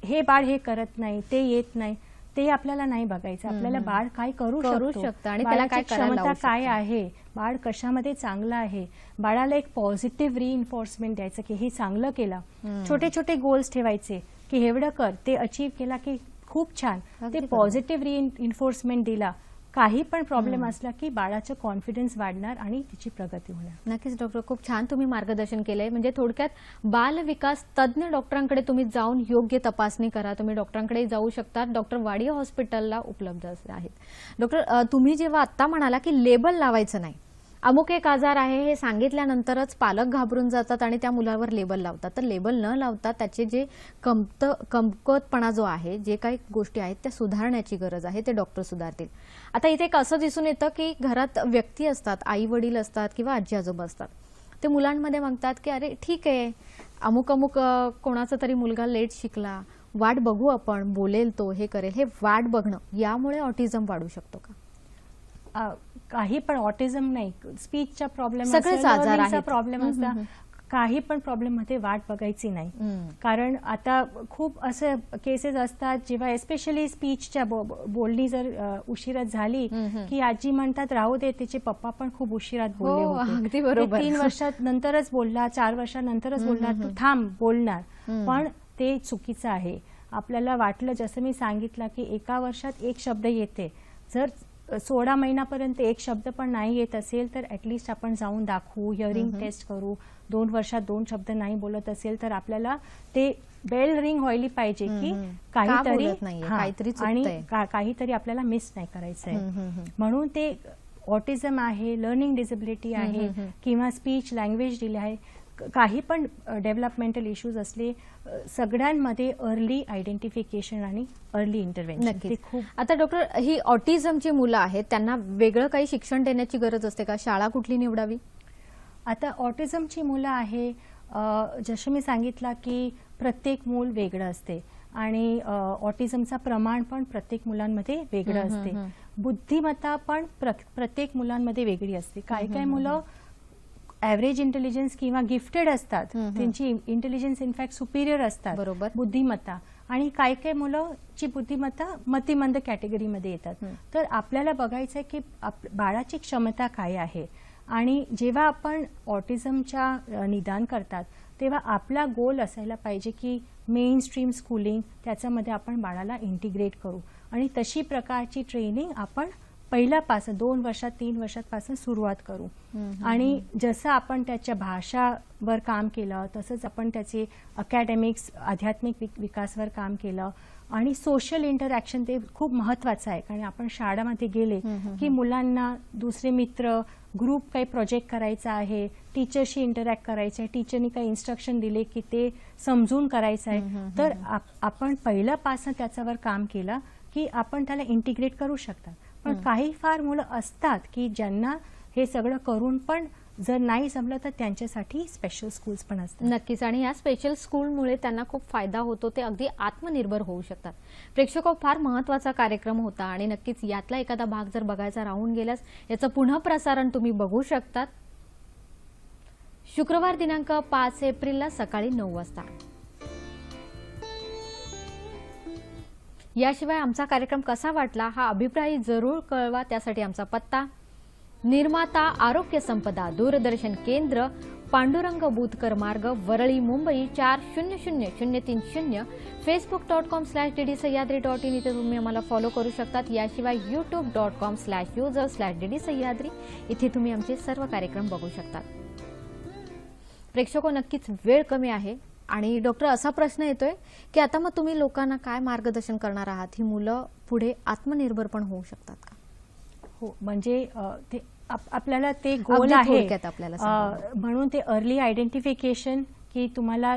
हे बाळ हे करत नाही, ते येत नाही, ते आपल्याला नाही बघायचं. आपल्याला बाळ काय करू शकतं आणि त्याला काय क्षमता काय आहे, बाळ कशामध्ये चांगलं आहे, बाळाला एक पॉझिटिव्ह रिइन्फोर्समेंट द्यायचं की हे चांगलं केलं. छोटे छोटे गोल्स ठेवायचे की एवढं कर, ते अचीव्ह केला की खूप छान, ते पॉझिटिव्ह रिइन्फोर्समेंट दिला. काही पण प्रॉब्लेम असला की बाळाचं कॉन्फिडन्स वाढणार आणि तिची प्रगती होणार. नक्कीच डॉक्टर, खूप छान तुम्ही मार्गदर्शन केलंय. म्हणजे थोडक्यात बाल विकास तज्ज्ञ डॉक्टरांकडे तुम्ही जाऊन योग्य तपासणी करा. तुम्ही डॉक्टरांकडे जाऊ शकता, डॉक्टर वाडिया हॉस्पिटलला उपलब्ध आहेत. डॉक्टर, तुम्ही जेव्हा आता म्हणाला की लेबल लावायचं नाही, अमुक एक आजार आहे हे सांगितल्यानंतरच पालक घाबरून जातात आणि त्या मुलावर लेबल लावतात, तर लेबल न लावता त्याचे जे कमकुवतपणा जो आहे, जे काही गोष्टी आहेत त्या सुधारण्याची गरज आहे, ते डॉक्टर सुधारतील. आता इथे एक असं दिसून येतं की घरात व्यक्ती असतात, आई वडील असतात किंवा आजी आजोबा असतात, ते मुलांमध्ये मागतात की अरे ठीक आहे, अमुक अमुक कोणाचा तरी मुलगा लेट शिकला, वाट बघू आपण, बोलेल तो, हे करेल, हे वाट बघणं यामुळे ऑटिझम वाढू शकतो का? काही पण ऑटिझम नाही, स्पीचचा प्रॉब्लेम सगळेच आजार आहेत. प्रॉब्लेम असता, काही पण प्रॉब्लेम मध्ये वाट बघायची नाही. कारण आता खूप असे केसेस असतात जेव्हा एस्पेशली स्पीचच्या बोलणी जर उशिरात झाली की आजी म्हणतात राहू दे, तिचे पप्पा पण खूप उशिरात बोलले होते, अगदी बरोबर. 3 वर्षात नंतरच बोलला, 4 वर्षानंतरच बोलला, तू थांब बोलणार. पण ते चुकीचं आहे. आपल्याला वाटलं, जसं मी सांगितलं की एका वर्षात एक शब्द येते, जर 16 महिन्यापर्यंत एक शब्द पण नाही येत असेल तर ऍटलिस्ट आपण जाऊन दाखवू, हिअरिंग टेस्ट करू. 2 वर्षात 2 शब्द नाही बोलत असेल तर आपल्याला ते बेल रिंग व्हायला पाहिजे की काहीतरी आणि काहीतरी आपल्याला मिस नाही करायचं आहे. म्हणून ते ऑटिझम आहे, लर्निंग डिसेबिलिटी आहे किंवा स्पीच लँग्वेज डिले आहे, काही पण डेव्हलपमेंटल इश्यूज असले, सगळ्यांमध्ये अर्ली आयडेंटिफिकेशन आणि अर्ली इंटरव्हेन्शन खूप. आता डॉक्टर, ही ऑटिझमची मुलं आहेत, त्यांना वेगळं काही शिक्षण देण्याची गरज असते का? शाळा कुठली निवडावी? आता ऑटिझमची मुलं आहे, जसं मी सांगितलं की प्रत्येक मूल वेगळं असते आणि ऑटिझमचं प्रमाण पण प्रत्येक मुलांमध्ये वेगळं असते. बुद्धिमत्ता पण प्रत्येक मुलांमध्ये वेगळी असते. काही काही मुलं ॲव्हरेज इंटेलिजन्स किंवा गिफ्टेड असतात, त्यांची इंटेलिजन्स इनफॅक्ट सुपिरियर असतात, बरोबर, बुद्धिमत्ता. आणि काही काही मुलंची बुद्धिमत्ता मतिमंद कॅटेगरीमध्ये येतात. तर आपल्याला बघायचं आहे की बाळाची क्षमता काय आहे. आणि जेव्हा आपण ऑटिझमच्या निदान करतात तेव्हा आपला गोल असायला पाहिजे की मेन स्ट्रीम स्कूलिंग, त्याच्यामध्ये आपण बाळाला इंटिग्रेट करू आणि तशी प्रकारची ट्रेनिंग आपण पहिल्यापासून 2 वर्षात 3 वर्षांपासून सुरुवात करू. आणि जसं आपण त्याच्या भाषावर काम केलं तसंच आपण त्याचे अकॅडमिक्स, आध्यात्मिक विकासावर काम केलं आणि सोशल इंटरॅक्शन ते खूप महत्वाचं आहे. कारण आपण शाळेमध्ये गेले की मुलांना दुसरे मित्र, ग्रुप काही प्रोजेक्ट करायचा आहे, टीचरशी इंटरॅक्ट करायचं आहे, टीचरनी काही इन्स्ट्रक्शन दिले की ते समजून करायचं आहे, तर आपण पहिल्यापासून त्याच्यावर काम केलं की आपण त्याला इंटिग्रेट करू शकतात. पण काही फार मुलं असतात की ज्यांना हे सगळं करून पण जर नाही जमलं तर त्यांच्यासाठी स्पेशल स्कूल्स पण असतात. नक्कीच, आणि या स्पेशल स्कूलमुळे त्यांना खूप फायदा होतो, ते अगदी आत्मनिर्भर होऊ शकतात. प्रेक्षको, फार महत्त्वाचा कार्यक्रम होता आणि नक्कीच यातला एखादा भाग जर बघायचा राहून गेल्यास याचं पुन्हा प्रसारण तुम्ही बघू शकतात शुक्रवार दिनांक 5 एप्रिलला सकाळी 9 वाजता. याशिवाय आमचा कार्यक्रम कसा वाटला हा अभिप्राय जरूर कळवा. त्यासाठी आमचा पत्ता: निर्माता आरोग्य संपदा, दूरदर्शन केंद्र, पांडुरंग बुधकर मार्ग, वरळी, मुंबई 400030. facebook.com/dd sahyadri.in इथे तुम्ही आम्हाला फॉलो करू शकतात. याशिवाय youtube.com/user/dd sahyadri इथे तुम्ही आमचे सर्व कार्यक्रम बघू शकतात. प्रेक्षको, नक्कीच वेळ कमी आहे आणि डॉक्टर, असा प्रश्न येतोय की आता मग तुम्ही लोकांना काय मार्गदर्शन करणार आहात? ही मुलं पुढे आत्मनिर्भर पण होऊ शकतात का? हो, म्हणजे ते आपल्याला ते गोल आहे म्हणून ते अर्ली आयडेंटिफिकेशन की तुम्हाला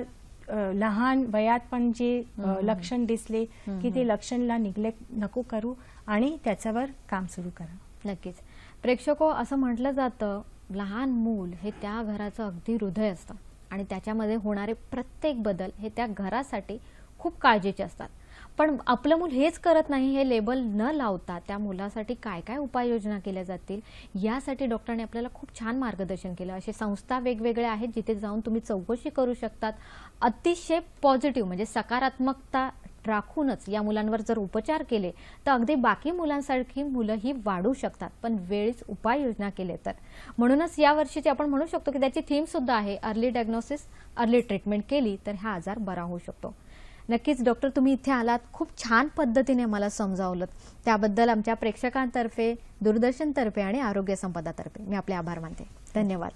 लहान वयात पण जे लक्षण दिसले की ते लक्षणला निग्लेक्ट नको करू आणि त्याच्यावर काम सुरू करा. नक्कीच प्रेक्षको, असं म्हटलं जातं लहान मूल हे त्या घराचं अगदी हृदय असतं आणि त्याच्यामध्ये होणारे प्रत्येक बदल हे त्या घरासाठी खूप काळजीचे असतात. पण आपलं मूल हेच करत नाही हे लेबल न लावता त्या मुलासाठी काय काय उपाययोजना केल्या जातील यासाठी डॉक्टरने आपल्याला खूप छान मार्गदर्शन केलं. असे संस्था वेगवेगळे आहेत जिथे जाऊन तुम्ही चौकशी करू शकतात. अतिशय पॉझिटिव्ह म्हणजे सकारात्मकता राखूनच या मुलांवर जर उपचार केले तर अगदी बाकी मुलांसारखी मुलंही वाढू शकतात, पण वेळीच उपाययोजना केले तर. म्हणूनच या वर्षीची आपण म्हणू शकतो की त्याची थीम सुद्धा आहे अर्ली डायग्नोसिस, अर्ली ट्रीटमेंट केली तर हा आजार बरा होऊ शकतो. नक्कीच डॉक्टर, तुम्ही इथे आलात, खूप छान पद्धतीने मला समजावलं. त्याबद्दल आमच्या प्रेक्षकांतर्फे, दूरदर्शनतर्फे आणि आरोग्य संपदातर्फे मी आपले आभार मानते. धन्यवाद.